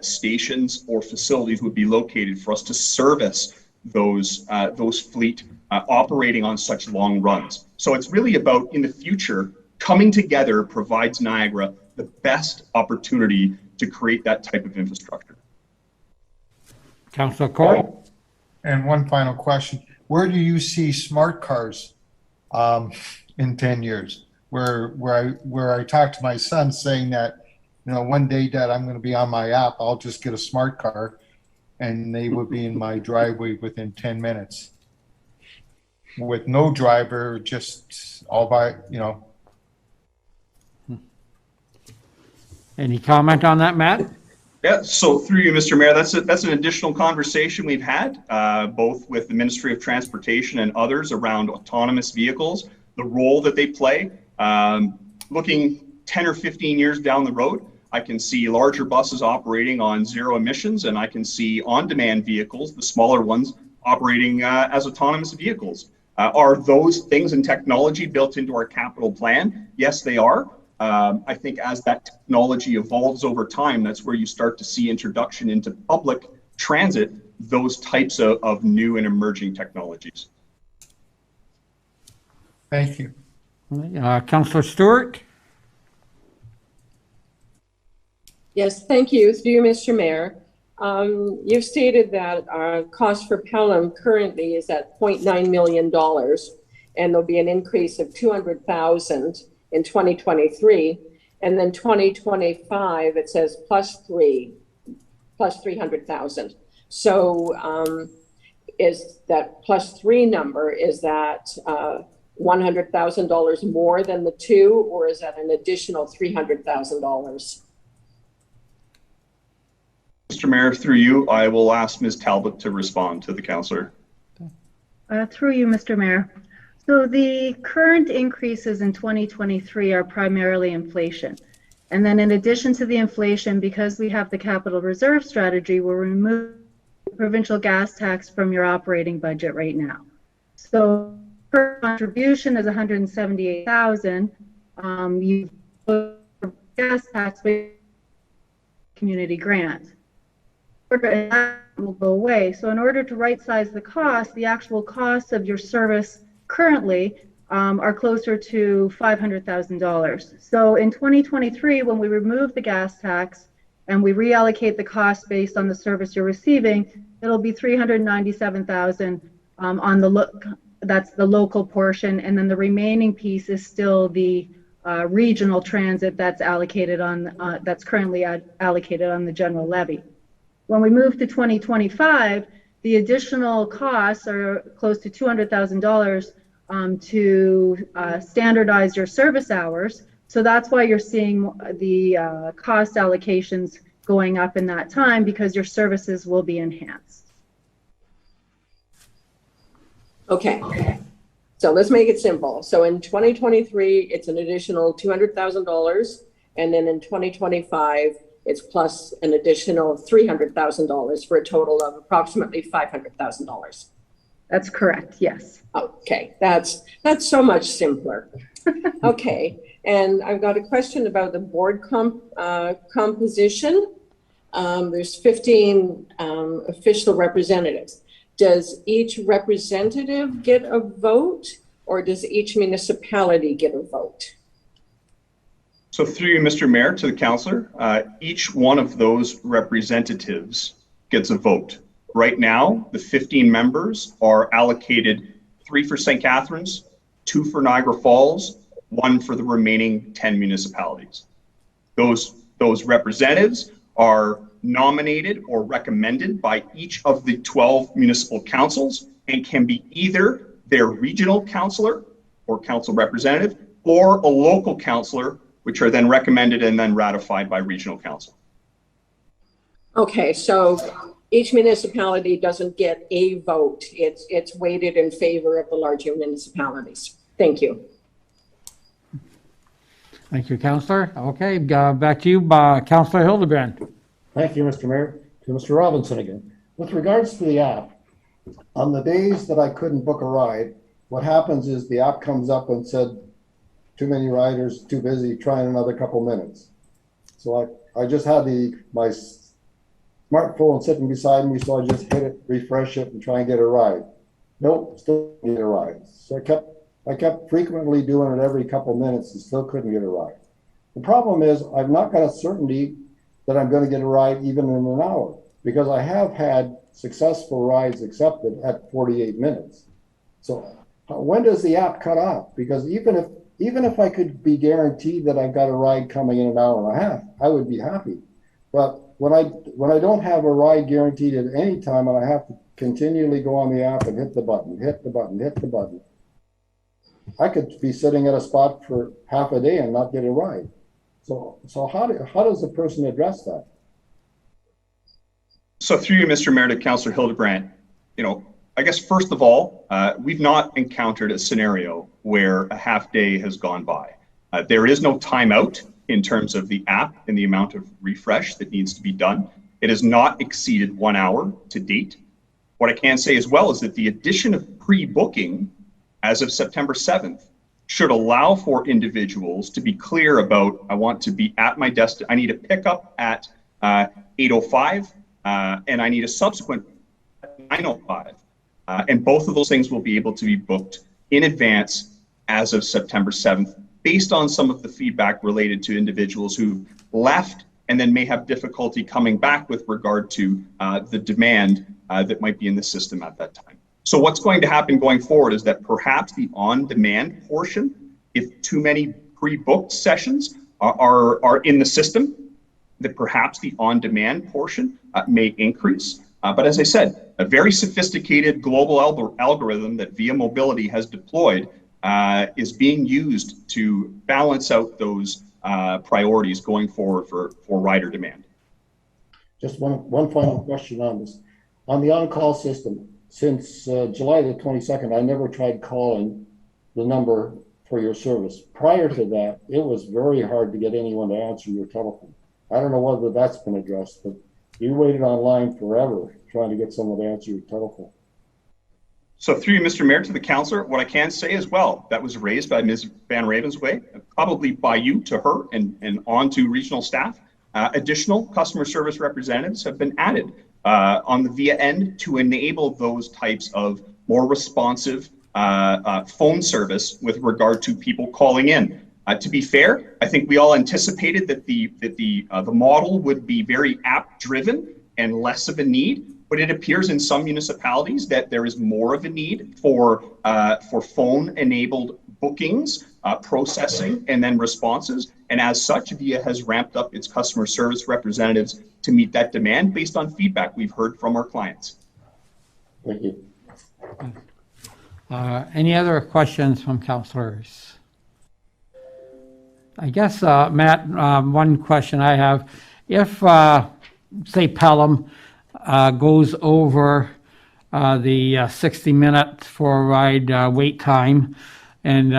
stations or facilities would be located for us to service those fleet operating on such long runs. So it's really about, in the future, coming together provides Niagara the best opportunity to create that type of infrastructure. Councillor Kaur? And one final question. Where do you see smart cars in 10 years? Where I talk to my son saying that, you know, one day, Dad, I'm going to be on my app. I'll just get a smart car and they will be in my driveway within 10 minutes. With no driver, just all by, you know. Any comment on that, Matt? Yeah, so through you, Mr. Mayor, that's an additional conversation we've had, both with the Ministry of Transportation and others around autonomous vehicles, the role that they play. Looking 10 or 15 years down the road, I can see larger buses operating on zero emissions, and I can see on-demand vehicles, the smaller ones, operating as autonomous vehicles. Are those things and technology built into our capital plan? Yes, they are. I think as that technology evolves over time, that's where you start to see introduction into public transit, those types of new and emerging technologies. Thank you. Councillor Stewart? Yes, thank you. Through you, Mr. Mayor. You've stated that our cost for Pelham currently is at $0.9 million, and there'll be an increase of $200,000 in 2023, and then 2025 it says plus 300,000. So is that plus 3 number, is that $100,000 more than the 2, or is that an additional $300,000? Mr. Mayor, through you, I will ask Ms. Talbot to respond to the councillor. Through you, Mr. Mayor. So the current increases in 2023 are primarily inflation. And then in addition to the inflation, because we have the capital reserve strategy, we'll remove the provincial gas tax from your operating budget right now. So per contribution is $178,000. You gas tax with community grant. That will go away. So in order to right size the cost, the actual costs of your service currently are closer to $500,000. So in 2023, when we remove the gas tax and we reallocate the cost based on the service you're receiving, it'll be $397,000 on the that's the local portion, and then the remaining piece is still the regional transit that's allocated on that's currently allocated on the general levy. When we move to 2025, the additional costs are close to $200,000 to standardize your service hours. So that's why you're seeing the cost allocations going up in that time, because your services will be enhanced. Okay. So let's make it simple. So in 2023, it's an additional $200,000. And then in 2025, it's plus an additional $300,000 for a total of approximately $500,000. That's correct, yes. Okay, that's so much simpler. Okay, and I've got a question about the board composition. There's 15 official representatives. Does each representative get a vote, or does each municipality get a vote? So through you, Mr. Mayor, to the councillor, each one of those representatives gets a vote. Right now, the 15 members are allocated 3 for St. Catharines, 2 for Niagara Falls, 1 for the remaining 10 municipalities. Those representatives are nominated or recommended by each of the 12 municipal councils and can be either their regional councillor or council representative or a local councillor, which are then recommended and then ratified by regional council. Okay, so each municipality doesn't get a vote. It's weighted in favor of the larger municipalities. Thank you. Thank you, Councillor. Okay, back to you, Councillor Hildebrand. Thank you, Mr. Mayor. To Mr. Robinson again. With regards to the app, on the days that I couldn't book a ride, what happens is the app comes up and said, too many riders, too busy, try in another couple minutes. So I just had my smartphone sitting beside me, so I just hit it, refresh it, and try and get a ride. Nope, still didn't get a ride. So I kept frequently doing it every couple minutes and still couldn't get a ride. The problem is I've not got a certainty that I'm going to get a ride even in an hour, because I have had successful rides accepted at 48 minutes. So when does the app cut off? Because even if I could be guaranteed that I've got a ride coming in an hour and a half, I would be happy. But when I don't have a ride guaranteed at any time and I have to continually go on the app and hit the button, I could be sitting at a spot for half a day and not get a ride. So how does a person address that? So through you, Mr. Mayor, to Councillor Hildebrand, I guess first of all, we've not encountered a scenario where a half day has gone by. There is no timeout in terms of the app and the amount of refresh that needs to be done. It has not exceeded 1 hour to date. What I can say as well is that the addition of pre-booking as of September 7th should allow for individuals to be clear about, I want to be at my desk, I need a pickup at 8:05, and I need a subsequent at 9:05. And both of those things will be able to be booked in advance as of September 7th, based on some of the feedback related to individuals who left and then may have difficulty coming back with regard to the demand that might be in the system at that time. So what's going to happen going forward is that perhaps the on-demand portion, if too many pre-booked sessions are in the system, that perhaps the on-demand portion may increase. But as I said, a very sophisticated global algorithm that Via Mobility has deployed is being used to balance out those priorities going forward for rider demand. Just one final question on this. On the on-call system, since July the 22nd, I never tried calling the number for your service. Prior to that, it was very hard to get anyone to answer your telephone. I don't know whether that's been addressed, but you waited online forever trying to get someone to answer your telephone. So through you, Mr. Mayor, to the councillor, what I can say as well, that was raised by Ms. Van Ravensway, probably by you to her and on to regional staff. Additional customer service representatives have been added on the Via end to enable those types of more responsive phone service with regard to people calling in. To be fair, I think we all anticipated that the model would be very app driven and less of a need, but it appears in some municipalities that there is more of a need for phone enabled bookings, processing, and then responses. And as such, Via has ramped up its customer service representatives to meet that demand based on feedback we've heard from our clients. Thank you. Any other questions from councillors? I guess, Matt, one question I have. If, say, Pelham goes over the 60-minute for-ride wait time. And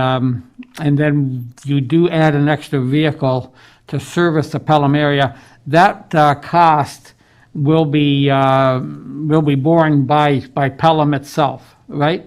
then you do add an extra vehicle to service the Pelham area. That cost will be borne by Pelham itself, right?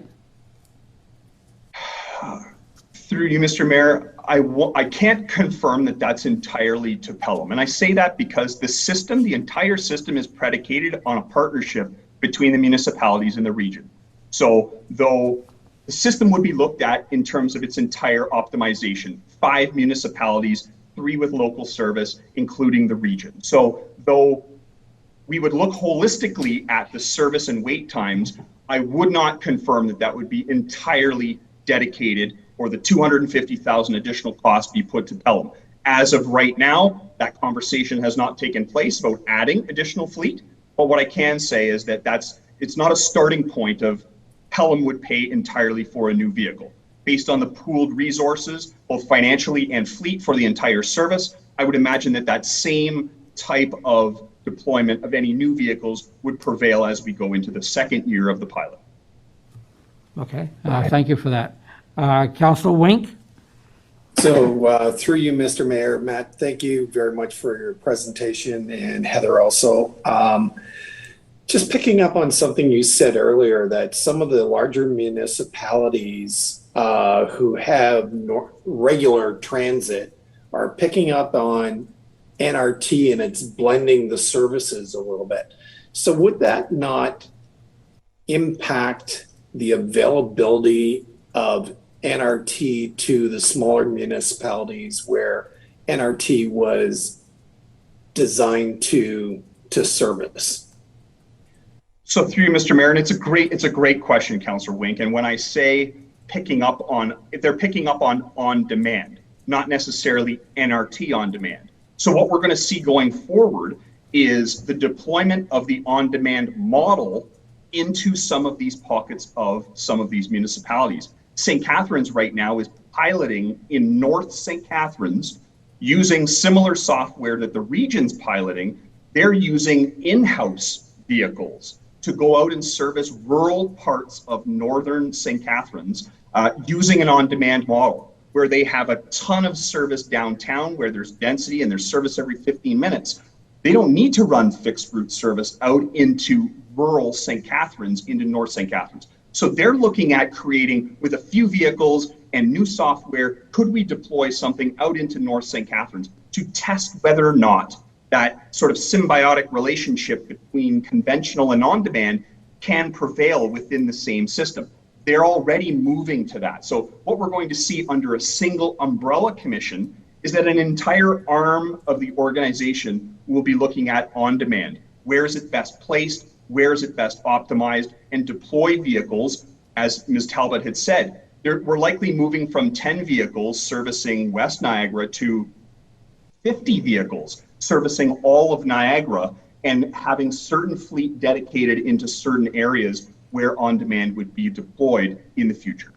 Through you, Mr. Mayor, I can't confirm that that's entirely to Pelham. And I say that because the entire system is predicated on a partnership between the municipalities and the region. So though the system would be looked at in terms of its entire optimization, 5 municipalities, 3 with local service, including the region. So though we would look holistically at the service and wait times, I would not confirm that that would be entirely dedicated or the $250,000 additional cost be put to Pelham. As of right now, that conversation has not taken place about adding additional fleet. But what I can say is that it's not a starting point of Pelham would pay entirely for a new vehicle. Based on the pooled resources, both financially and fleet for the entire service, I would imagine that same type of deployment of any new vehicles would prevail as we go into the second year of the pilot. Okay, thank you for that. Councilor Wink? So through you, Mr. Mayor, Matt, thank you very much for your presentation, and Heather also. Just picking up on something you said earlier, that some of the larger municipalities who have regular transit are picking up on NRT, and it's blending the services a little bit. So would that not impact the availability of NRT to the smaller municipalities where NRT was designed to service? So through you, Mr. Mayor, and it's a great question, Councillor Wink. And when I say they're picking up on demand, not necessarily NRT on demand. So what we're going to see going forward is the deployment of the on-demand model into some of these pockets of some of these municipalities. St. Catharines right now is piloting in North St. Catharines using similar software that the region's piloting. They're using in-house vehicles to go out and service rural parts of northern St. Catharines using an on-demand model, where they have a ton of service downtown where there's density and there's service every 15 minutes. They don't need to run fixed route service out into rural St. Catharines, into North St. Catharines. So they're looking at creating, with a few vehicles and new software, could we deploy something out into North St. Catharines to test whether or not that sort of symbiotic relationship between conventional and on-demand can prevail within the same system. They're already moving to that. So what we're going to see under a single umbrella commission is that an entire arm of the organization will be looking at on-demand. Where is it best placed? Where is it best optimized? And deploy vehicles, as Ms. Talbot had said. We're likely moving from 10 vehicles servicing West Niagara to 50 vehicles servicing all of Niagara, and having certain fleet dedicated into certain areas where on-demand would be deployed in the future.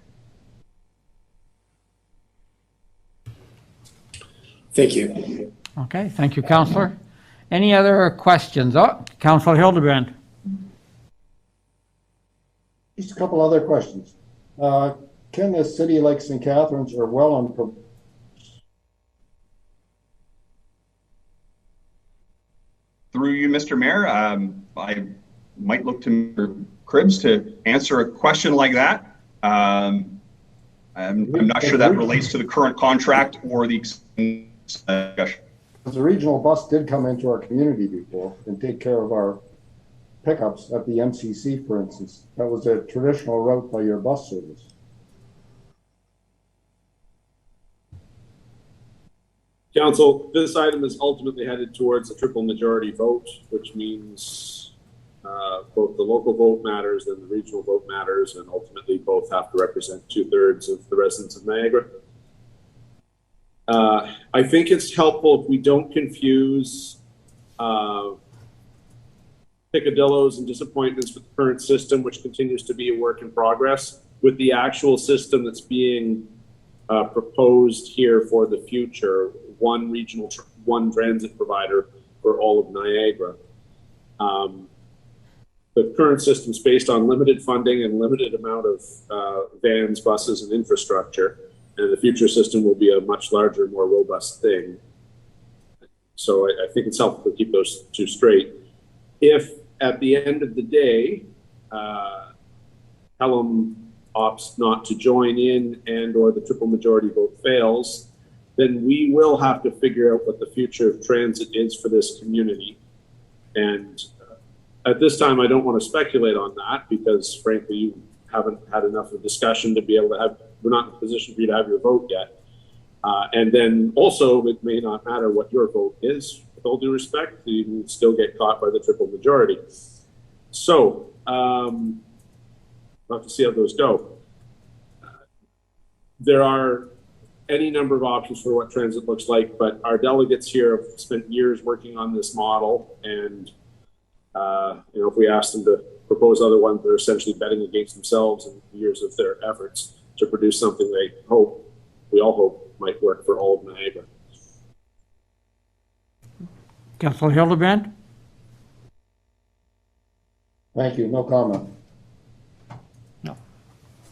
Thank you. Okay, thank you, Councillor. Any other questions? Oh, Councillor Hildebrand. Just a couple other questions. Can the city like St. Catharines or Welland Through you, Mr. Mayor, I might look to Mr. Cribbs to answer a question like that. I'm not sure that relates to the current contract or the discussion. The regional bus did come into our community before and take care of our pickups at the MCC, for instance. That was a traditional route by your bus service. Council, this item is ultimately headed towards a triple majority vote, which means both the local vote matters and the regional vote matters, and ultimately both have to represent 2/3 of the residents of Niagara. I think it's helpful if we don't confuse picadillos and disappointments with the current system, which continues to be a work in progress, with the actual system that's being proposed here for the future, one transit provider for all of Niagara. the current system's based on limited funding and limited amount of vans, buses, and infrastructure, and the future system will be a much larger, more robust thing. So I think it's helpful to keep those two straight. If at the end of the day, Pelham opts not to join in and or the triple majority vote fails, then we will have to figure out what the future of transit is for this community. And at this time, I don't want to speculate on that because frankly, you haven't had enough of a discussion to be able to have, we're not in a position for you to have your vote yet. And then also, it may not matter what your vote is. With all due respect, you can still get caught by the triple majority. So, we'll have to see how those go. There are any number of options for what transit looks like, but our delegates here have spent years working on this model, and if we ask them to propose other ones, they're essentially betting against themselves and years of their efforts to produce something we all hope might work for all of Niagara. Councillor Hildebrand? Thank you. No comment. No.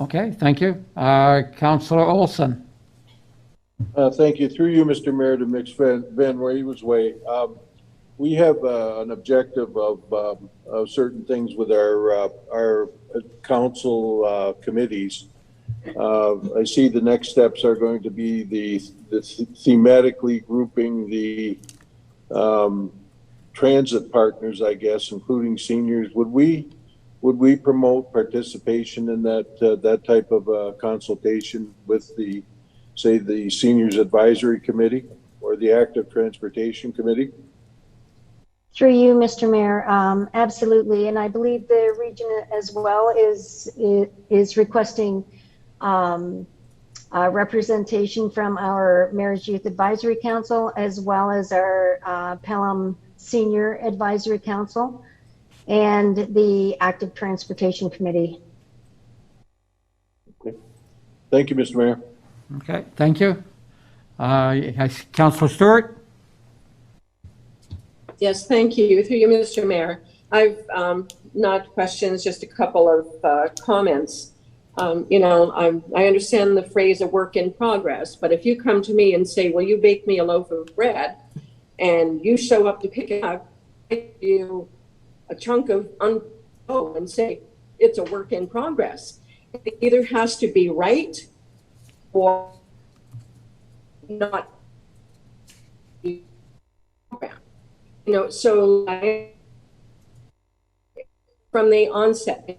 Okay, thank you. Councillor Olson? Thank you. Through you, Mr. Mayor, to mix Van Raven's way. We have an objective of certain things with our council committees. I see the next steps are going to be the thematically grouping the transit partners, I guess, including seniors. Would we promote participation in that type of consultation with the Seniors Advisory Committee or the Active Transportation Committee? Through you, Mr. Mayor, absolutely. And I believe the region as well is requesting representation from our Mayor's Youth Advisory Council, as well as our Pelham Senior Advisory Council and the Active Transportation Committee. Okay. Thank you, Mr. Mayor. Okay, thank you. Councillor Stewart? Yes, thank you. Through you, Mr. Mayor. I've not questions, just a couple of comments. I understand the phrase "a work in progress," but if you come to me and say, "Will you bake me a loaf of bread?" and you show up to pick it up, I give you a chunk of and say it's a work in progress. It either has to be right or not. So from the onset,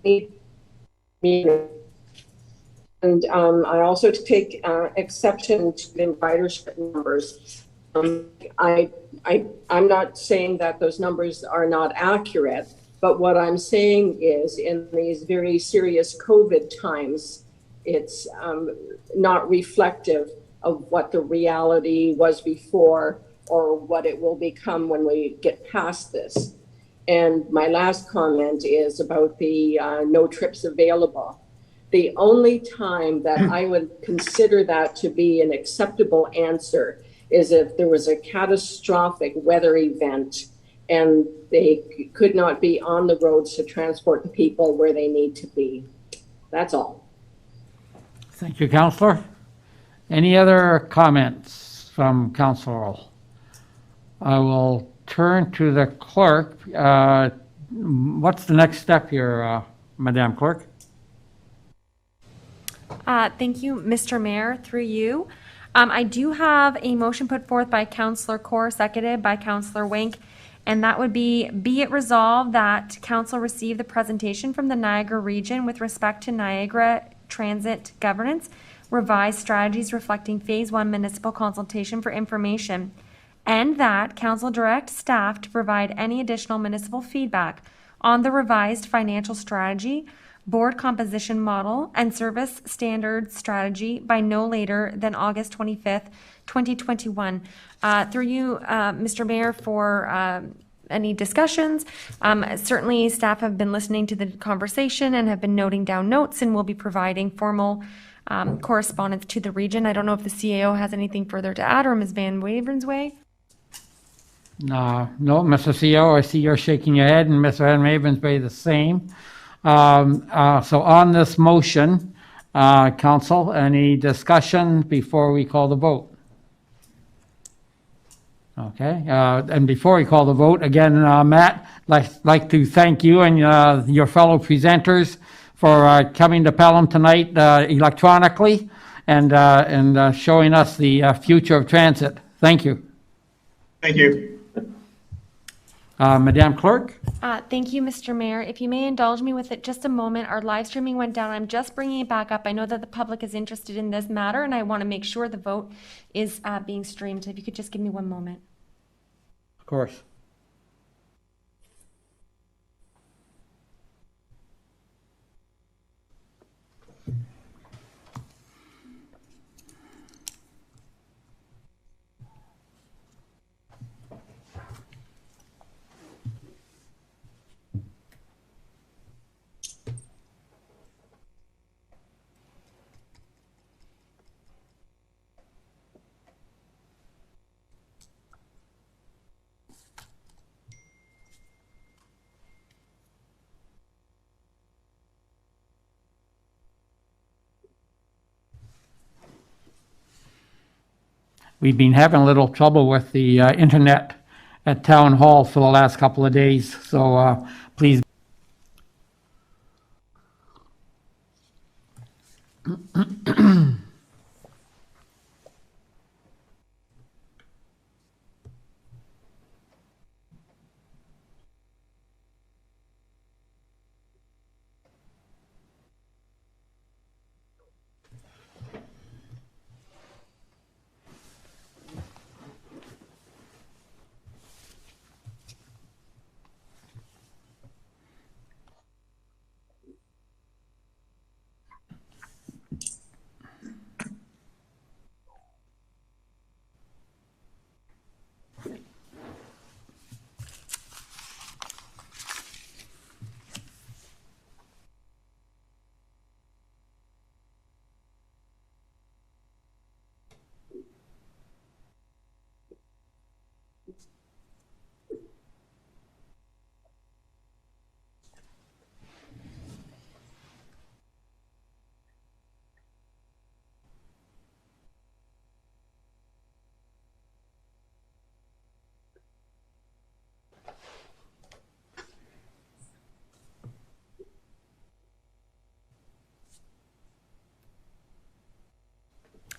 and I also take exception to the ridership numbers. I'm not saying that those numbers are not accurate, but what I'm saying is in these very serious COVID times, it's not reflective of what the reality was before or what it will become when we get past this. And my last comment is about the no trips available. The only time that I would consider that to be an acceptable answer is if there was a catastrophic weather event and they could not be on the roads to transport the people where they need to be. That's all. Thank you, Councillor. Any other comments from Councillor? I will turn to the clerk. What's the next step here, Madam Clerk? Thank you, Mr. Mayor, through you. I do have a motion put forth by Councillor Kaur, seconded by Councillor Wink, and that would be it resolved that Council receive the presentation from the Niagara region with respect to Niagara transit governance, revised strategies reflecting Phase 1 municipal consultation for information, and that Council direct staff to provide any additional municipal feedback on the revised financial strategy, board composition model, and service standards strategy by no later than August 25th, 2021. Through you, Mr. Mayor, for any discussions. Certainly, staff have been listening to the conversation and have been noting down notes and will be providing formal correspondence to the region. I don't know if the CAO has anything further to add, or Ms. Van Waverensway. No, Mr. CEO, I see you're shaking your head, and Mr. Van Ravensbury the same. So on this motion, council, any discussion before we call the vote? Okay, and before we call the vote, again, Matt, like to thank you and your fellow presenters for coming to Pelham tonight electronically and showing us the future of transit. Thank you. Thank you. Madam Clerk? Thank you, Mr. Mayor. If you may indulge me with it just a moment, our live streaming went down. I'm just bringing it back up. I know that the public is interested in this matter, and I want to make sure the vote is being streamed. So if you could just give me one moment. Of course. We've been having a little trouble with the internet at Town Hall for the last couple of days, so please.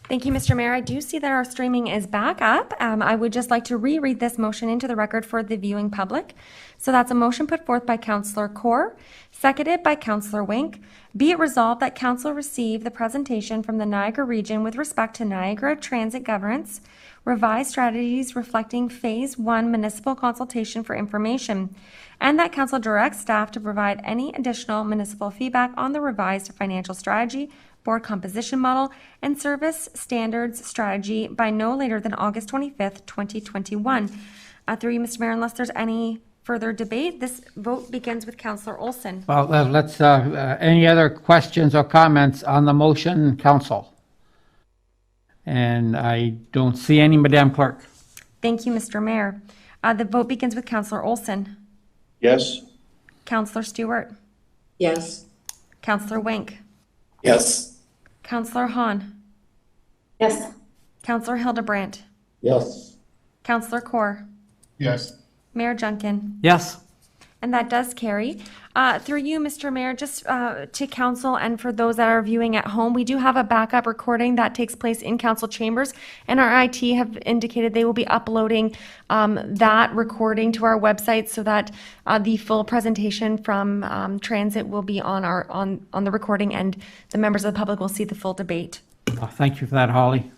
Thank you, Mr. Mayor. I do see that our streaming is back up. I would just like to reread this motion into the record for the viewing public. So that's a motion put forth by Councillor Kaur, seconded by Councillor Wink. Be it resolved that Council receive the presentation from the Niagara region with respect to Niagara Transit Governance, revised strategies reflecting Phase 1 municipal consultation for information, and that Council directs staff to provide any additional municipal feedback on the revised financial strategy, board composition model, and service standards strategy by no later than August 25th, 2021. Through you, Mr. Mayor, unless there's any further debate, this vote begins with Councillor Olson. Well, let's, any other questions or comments on the motion, Council? And I don't see any, Madam Clerk. Thank you, Mr. Mayor. The vote begins with Councillor Olson. Yes? Councillor Stewart. Yes. Councillor Wink. Yes. Councillor Hahn. Yes. Councillor Hildebrandt. Yes. Councillor Kaur. Yes. Mayor Junkin. Yes. And that does carry. Through you, Mr. Mayor, just to council and for those that are viewing at home, we do have a backup recording that takes place in council chambers, and our IT have indicated they will be uploading that recording to our website so that the full presentation from transit will be on on the recording, and the members of the public will see the full debate. Thank you for that, Holly.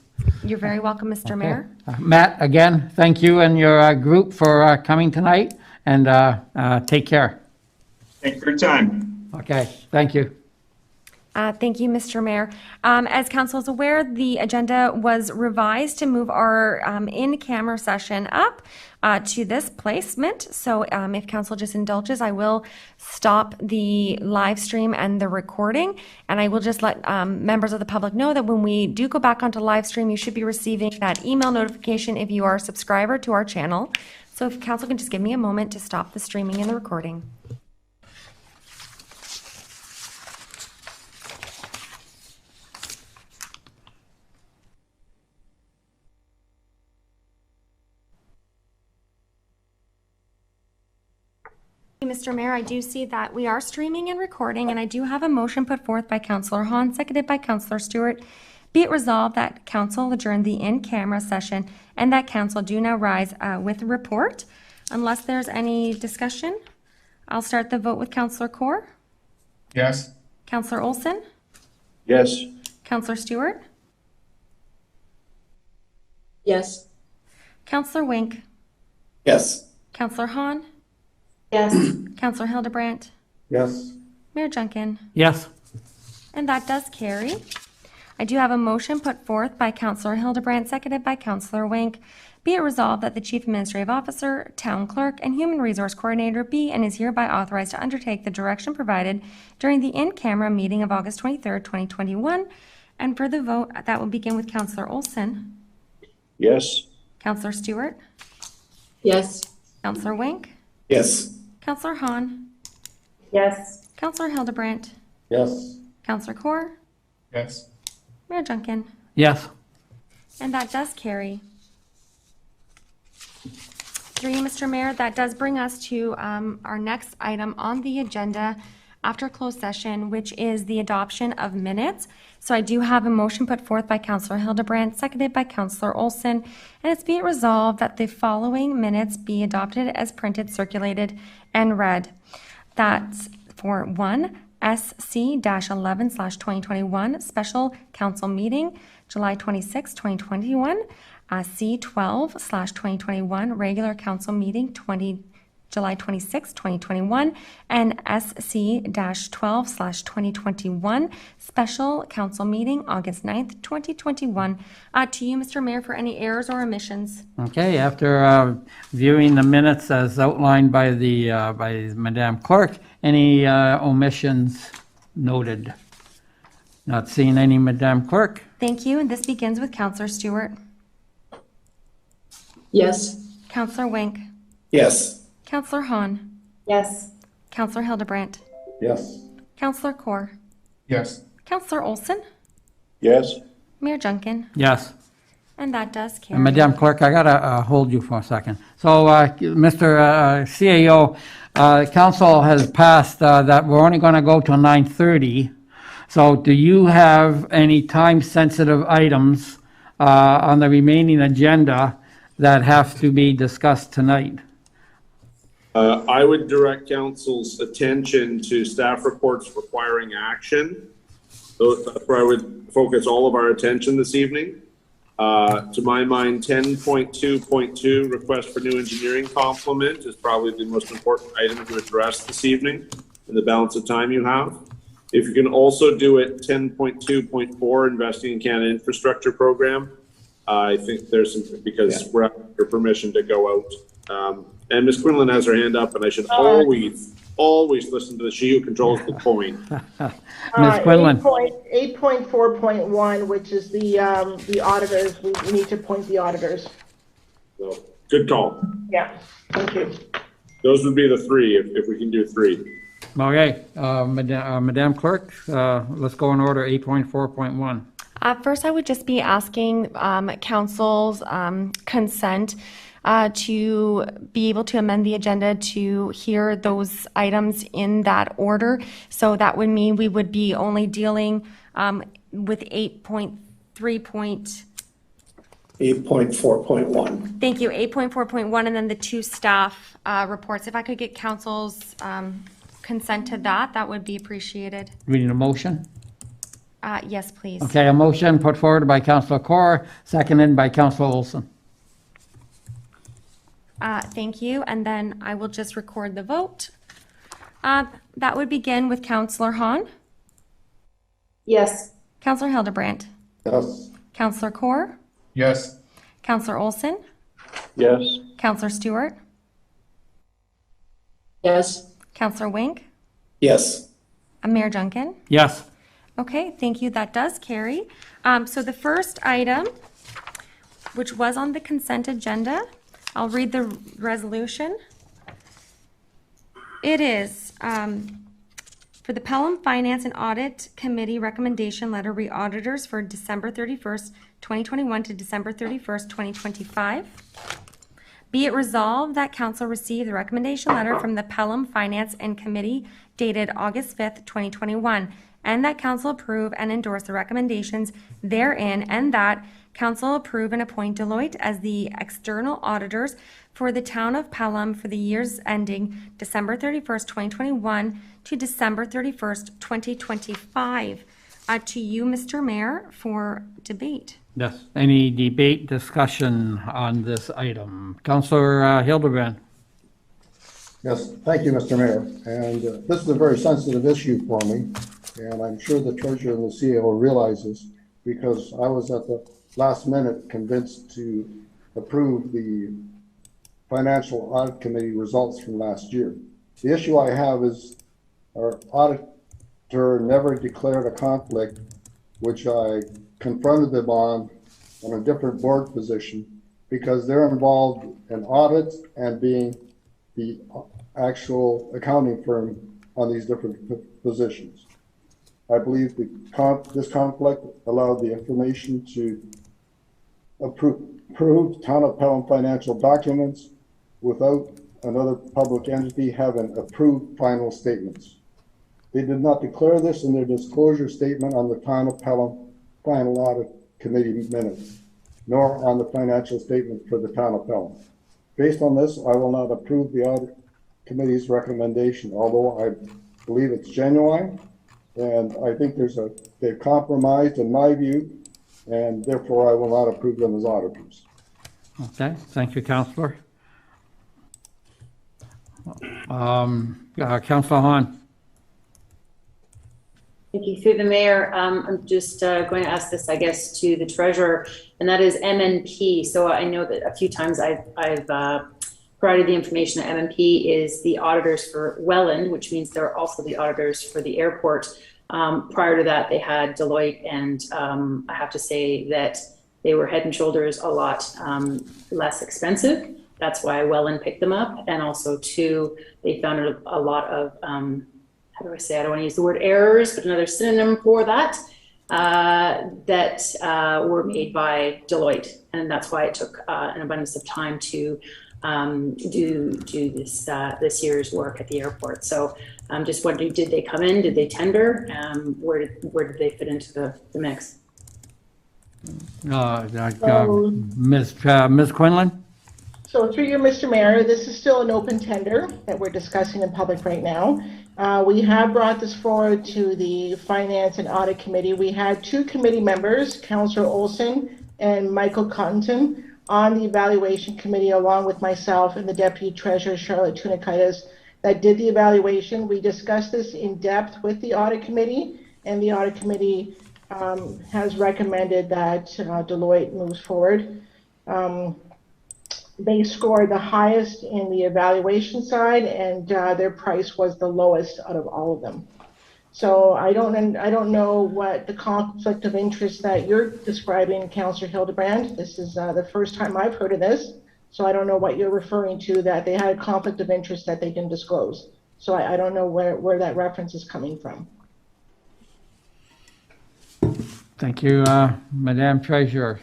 You're very welcome, Mr. Mayor. Matt, again, thank you and your group for coming tonight, and take care. Thank you for your time. Okay, thank you. Thank you, Mr. Mayor. As council is aware, the agenda was revised to move our in-camera session up to this placement. So if council just indulges, I will stop the live stream and the recording, and I will just let members of the public know that when we do go back onto live stream, you should be receiving that email notification if you are a subscriber to our channel, So if council can just give me a moment to stop the streaming and the recording. Mr. Mayor, I do see that we are streaming and recording, and I do have a motion put forth by Councillor Hahn, seconded by Councillor Stewart. Be it resolved that council adjourn the in-camera session and that council do now rise with a report. Unless there's any discussion, I'll start the vote with Councillor Kaur, Yes. Councillor Olson, Yes. Councillor Stewart, Yes. Councillor Wink, Yes. Councillor Hahn, Yes. Councillor Hildebrandt, Yes. Mayor Junkin. Yes. And that does carry. I do have a motion put forth by Councillor Hildebrandt, seconded by Councillor Wink. Be it resolved that the Chief Administrative Officer, Town Clerk, and Human Resource Coordinator be and is hereby authorized to undertake the direction provided during the in-camera meeting of August 23rd, 2021. And for the vote, that will begin with Councillor Olson, Yes. Councillor Stewart, Yes. Councillor Wink, Yes. Councillor Hahn, Yes. Councillor Hildebrandt, Yes. Councillor Kaur, Yes. Mayor Junkin. Yes. And that does carry. Through you, Mr. Mayor, that does bring us to our next item on the agenda after closed session, which is the adoption of minutes. So I do have a motion put forth by Councillor Hildebrandt, seconded by Councillor Olson, and it's be it resolved that the following minutes be adopted as printed, circulated, and read. That's for 1, SC-11/2021 Special Council Meeting, July 26, 2021, C-12/2021 Regular Council Meeting, July 26, 2021, and SC-12/2021 Special Council Meeting, August 9th, 2021. To you, Mr. Mayor, for any errors or omissions. Okay, after viewing the minutes as outlined by the by Madame Clerk, any omissions noted? Not seeing any, Madame Clerk. Thank you, and this begins with Councillor Stewart, Yes. Councillor Wink, Yes. Councillor Hahn, Yes. Councillor Hildebrandt, Yes. Councillor Kaur, Yes. Councillor Olson, Yes. Mayor Junkin, Yes. and that does carry. And Madame Clerk, I gotta hold you for a second. So, Mr. CAO, council has passed that we're only gonna go till 9:30. So do you have any time-sensitive items on the remaining agenda that have to be discussed tonight? I would direct council's attention to staff reports requiring action. That's where I would focus all of our attention this evening. To my mind, 10.2.2, request for new engineering complement, is probably the most important item to address this evening in the balance of time you have. If you can also do it, 10.2.4, investing in Canada infrastructure program. I think there's some, because we're asking for permission to go out. And Ms. Quinlan has her hand up, and I should always listen to the she who controls the coin. Ms. Quinlan. 8.4.1, which is the auditors. We need to appoint the auditors. So, good call. Yeah, thank you. Those would be the three, if we can do three. Okay, Madame Clerk, let's go in order, 8.4.1. First, I would just be asking council's consent to be able to amend the agenda to hear those items in that order. So that would mean we would be only dealing with 8.4.1. Thank you, 8.4.1, and then the two staff reports. If I could get council's consent to that, that would be appreciated. We need a motion? Yes, please. Okay, a motion put forward by Councillor Kaur, seconded by Councillor Olson. Thank you, and then I will just record the vote. That would begin with Councillor Hahn, Yes. Councillor Hildebrandt, Yes. Councillor Kaur, Yes. Councillor Olson, Yes. Councillor Stewart, Yes. Councillor Wink, Yes. and Mayor Junkin. Yes. Okay, thank you. That does carry. So the first item, which was on the consent agenda, I'll read the resolution. It is for the Pelham Finance and Audit Committee recommendation letter re-auditors for December 31st, 2021 to December 31st, 2025. Be it resolved that council receive the recommendation letter from the Pelham Finance and Committee dated August 5th, 2021, and that council approve and endorse the recommendations therein, and that council approve and appoint Deloitte as the external auditors for the town of Pelham for the years ending December 31st, 2021 to December 31st, 2025. To you, Mr. Mayor, for debate. Yes, any debate, discussion on this item? Councillor Hildebrand. Yes, thank you, Mr. Mayor. And this is a very sensitive issue for me, and I'm sure the treasurer and the CEO realizes, because I was at the last minute convinced to approve the Financial Audit Committee results from last year. The issue I have is our auditor never declared a conflict, which I confronted them on a different board position, because they're involved in audits and being the actual accounting firm on these different positions. I believe this conflict allowed the information to approve town of Pelham financial documents without another public entity having approved final statements. They did not declare this in their disclosure statement on the town of Pelham Final Audit Committee minutes, nor on the financial statement for the town of Pelham. Based on this, I will not approve the Audit Committee's recommendation, although I believe it's genuine, and I think they've compromised in my view, and therefore I will not approve them as auditors. Okay, thank you, Councillor. Councillor Hahn. Thank you. Through the mayor, I'm just going to ask this, I guess, to the treasurer, and that is MNP. So I know that a few times I've provided the information that MNP is the auditors for Welland, which means they're also the auditors for the airport. Prior to that, they had Deloitte, and I have to say that they were head and shoulders a lot less expensive. That's why Welland picked them up. And also, too, they found a lot of, how do I say, I don't want to use the word errors, but another synonym for that, that were made by Deloitte. And that's why it took an abundance of time to do this year's work at the airport. So I'm just wondering, did they come in? Did they tender? Where did they fit into the mix? Ms. Quinlan? So through you, Mr. Mayor, this is still an open tender that we're discussing in public right now. We have brought this forward to the Finance and Audit Committee. We had two committee members, Councillor Olson and Michael Cottington, on the evaluation committee, along with myself and the Deputy Treasurer, Charlotte Tunikaitis, that did the evaluation. We discussed this in depth with the Audit Committee, and the Audit Committee has recommended that Deloitte moves forward. They scored the highest in the evaluation side, and their price was the lowest out of all of them. So I don't know what the conflict of interest that you're describing, Councillor Hildebrand. This is the first time I've heard of this, so I don't know what you're referring to, that they had a conflict of interest that they didn't disclose. So I don't know where that reference is coming from. Thank you, Madam Treasurer.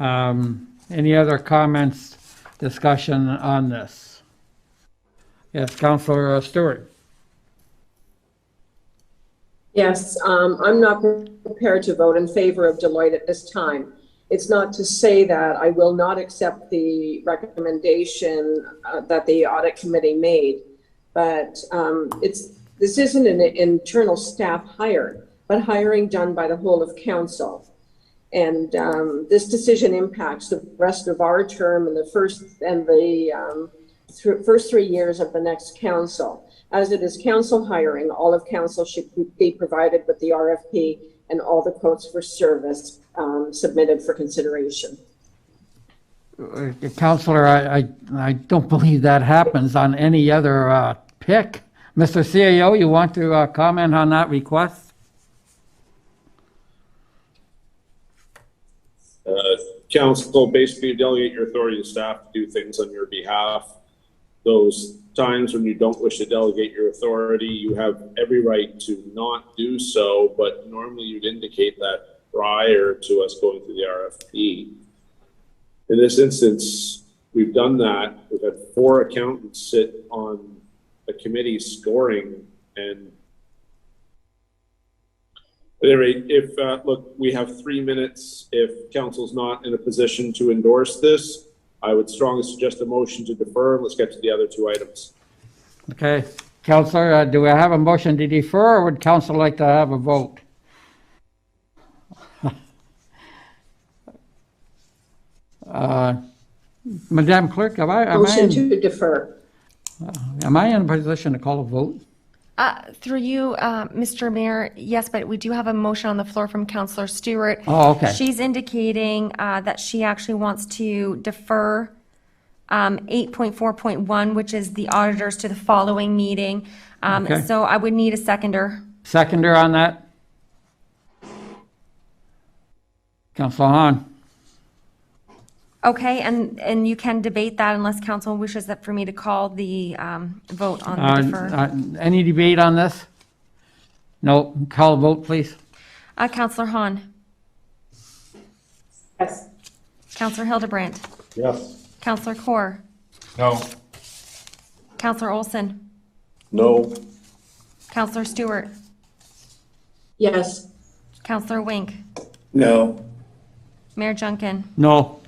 Any other comments, discussion on this? Yes, Councillor Stewart. Yes, I'm not prepared to vote in favor of Deloitte at this time. It's not to say that I will not accept the recommendation that the Audit Committee made, but this isn't an internal staff hire, but hiring done by the whole of council. And this decision impacts the rest of our term and the first 3 years of the next council. As it is council hiring, all of council should be provided with the RFP and all the quotes for service submitted for consideration. Councillor, I don't believe that happens on any other pick. Mr. CAO, you want to comment on that request? council, basically you delegate your authority to staff to do things on your behalf. Those times when you don't wish to delegate your authority, you have every right to not do so, but normally you'd indicate that prior to us going through the RFP. In this instance, we've done that. We've had 4 accountants sit on a committee scoring, and at any rate, if, look, we have 3 minutes. If council's not in a position to endorse this, I would strongly suggest a motion to defer. Let's get to the other 2 items. Okay, Counselor, do we have a motion to defer, or would council like to have a vote? Madam Clerk, am I Motion to defer. in a position to call a vote? Through you, Mr. Mayor, yes, but we do have a motion on the floor from Councillor Stewart. Oh, okay. She's indicating that she actually wants to defer 8.4.1, which is the auditors, to the following meeting. Okay. So I would need a seconder. Seconder on that? Councilor Hahn? Okay, and you can debate that unless council wishes that for me to call the vote on the defer. Any debate on this? No, call a vote, please. Councillor Hahn. Yes. Councillor Hildebrandt. Yes. Councillor Kaur. No. Councillor Olson. No. Councillor Stewart. Yes. Councillor Wink. No. Mayor Junkin. No.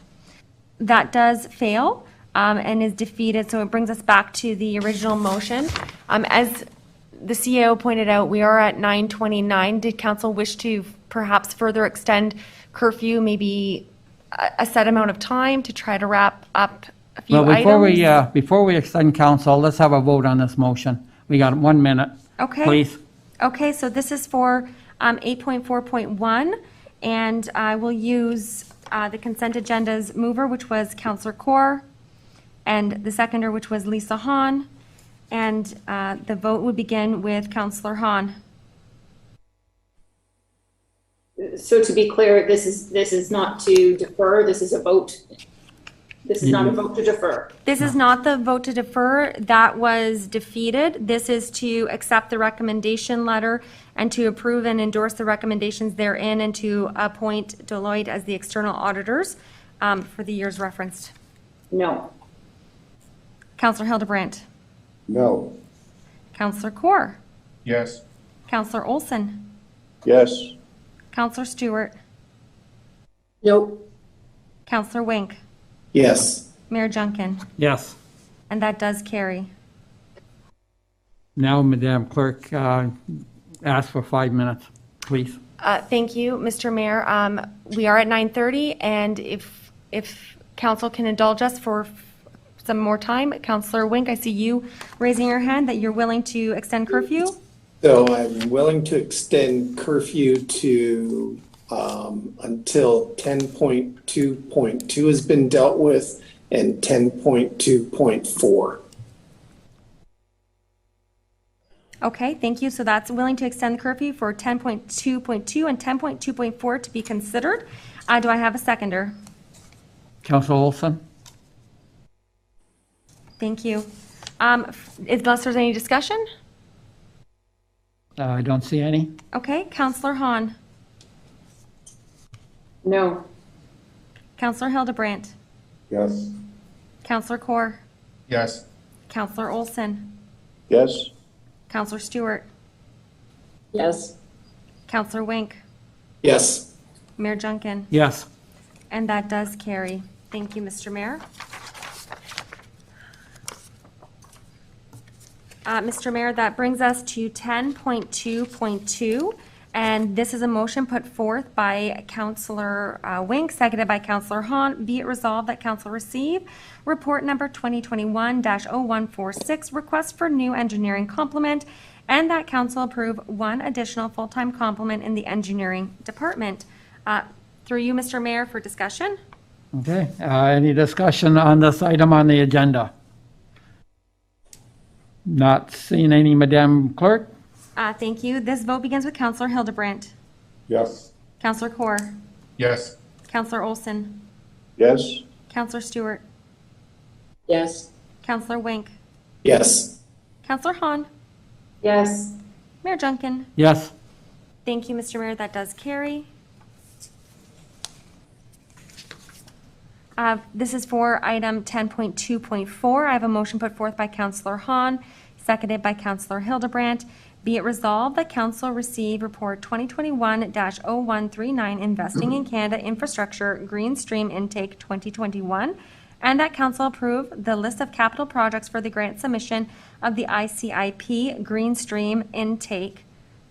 That does fail and is defeated, so it brings us back to the original motion. As the CEO pointed out, we are at 9:29. Did council wish to perhaps further extend curfew, maybe a set amount of time to try to wrap up a few items? Before we extend council, let's have a vote on this motion. We got 1 minute. Okay. Please. Okay, so this is for 8.4.1, and I will use the consent agenda's mover, which was Councillor Kaur, and the seconder, which was Lisa Hahn, and the vote would begin with Councillor Hahn. So to be clear, this is not to defer, this is a vote. This is not a vote to defer. This is not the vote to defer. That was defeated. This is to accept the recommendation letter and to approve and endorse the recommendations therein and to appoint Deloitte as the external auditors for the years referenced. No. Councillor Hildebrandt. No. Councillor Kaur. Yes. Councillor Olson. Yes. Councillor Stewart. Nope. Councillor Wink. Yes. Mayor Junkin. Yes. And that does carry. Now, Madam Clerk, ask for 5 minutes, please. Thank you, Mr. Mayor. We are at 9:30, and if council can indulge us for some more time, Councillor Wink, I see you raising your hand that you're willing to extend curfew. So I'm willing to extend curfew to until 10.2.2 has been dealt with and 10.2.4. Okay, thank you. So that's willing to extend curfew for 10.2.2 and 10.2.4 to be considered. Do I have a seconder? Councilor Olson? Thank you. Unless there's any discussion? I don't see any. Okay, Councillor Hahn. No. Councillor Hildebrandt. Yes. Councillor Kaur. Yes. Councillor Olson. Yes. Councillor Stewart. Yes. Councillor Wink. Yes. Mayor Junkin. Yes. And that does carry. Thank you, Mr. Mayor. Mr. Mayor, that brings us to 10.2.2, and this is a motion put forth by Councillor Wink, seconded by Councillor Hahn. Be it resolved that council receive report number 2021-0146, request for new engineering complement, and that council approve one additional full-time complement in the engineering department. Through you, Mr. Mayor, for discussion. Okay, any discussion on this item on the agenda? Not seeing any, Madam Clerk? Thank you. This vote begins with Councillor Hildebrandt. Yes. Councillor Kaur. Yes. Councillor Olson. Yes? Counselor Stewart, Yes. Counselor Wink, Yes. Counselor Hahn, Yes. Mayor Junkin. Yes. Thank you, Mr. Mayor. That does carry. This is for item 10.2.4. I have a motion put forth by Counselor Hahn, seconded by Counselor Hildebrandt. Be it resolved that Council receive Report 2021-0139 Investing in Canada Infrastructure Green Stream Intake 2021, and that Council approve the list of capital projects for the grant submission of the ICIP Green Stream Intake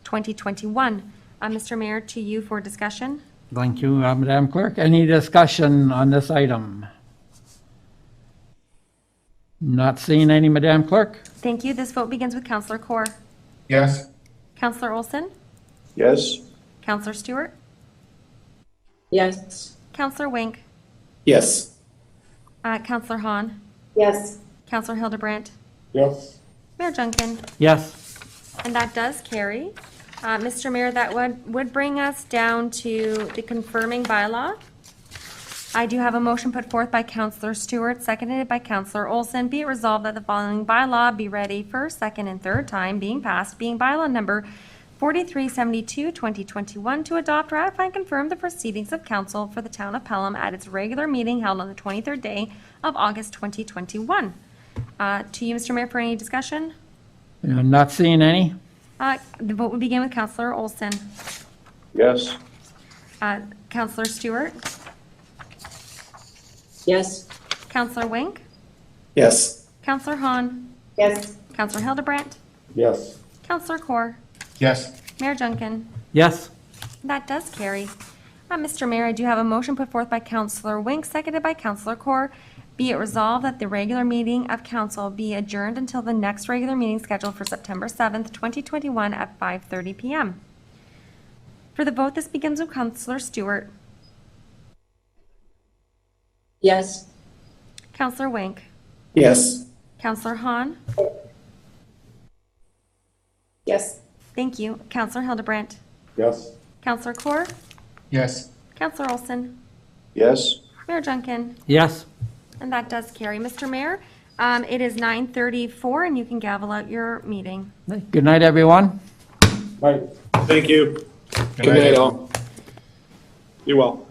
2021. Mr. Mayor, to you for discussion. Thank you, Madam Clerk. Any discussion on this item? Not seeing any, Madam Clerk? Thank you. This vote begins with Counselor Kaur. Yes. Counselor Olson, Yes? Counselor Stewart, Yes. Counselor Wink, Yes. Counselor Hahn, Yes. Counselor Hildebrandt, Yes. Mayor Junkin, Yes. and that does carry. Mr. Mayor, that would bring us down to the confirming bylaw. I do have a motion put forth by Counselor Stewart, seconded by Counselor Olson. Be it resolved that the following bylaw be ready first, second, and third time being passed, being bylaw number 4372, 2021, to adopt, ratify, and confirm the proceedings of council for the town of Pelham at its regular meeting held on the 23rd day of August 2021. To you, Mr. Mayor, for any discussion? Not seeing any? The vote will begin with Counselor Olson. Yes? Counselor Stewart, Yes. Counselor Wink, Yes. Counselor Hahn, Yes. Counselor Hildebrandt, Yes. Counselor Kaur, Yes. Mayor Junkin. Yes. That does carry. Mr. Mayor, I do have a motion put forth by Counselor Wink, seconded by Counselor Kaur. Be it resolved that the regular meeting of council be adjourned until the next regular meeting scheduled for September 7th, 2021 at 5:30 p.m. For the vote, this begins with Counselor Stewart, Yes. Counselor Wink, Yes. Counselor Hahn. Yes. Thank you. Counselor Hildebrandt, Yes. Counselor Kaur, Yes. Counselor Olson, Yes? Mayor Junkin, Yes. and that does carry. Mr. Mayor, it is 9:34 and you can gavel out your meeting. Good night, everyone. Right. Thank you. Good night, all. Be well.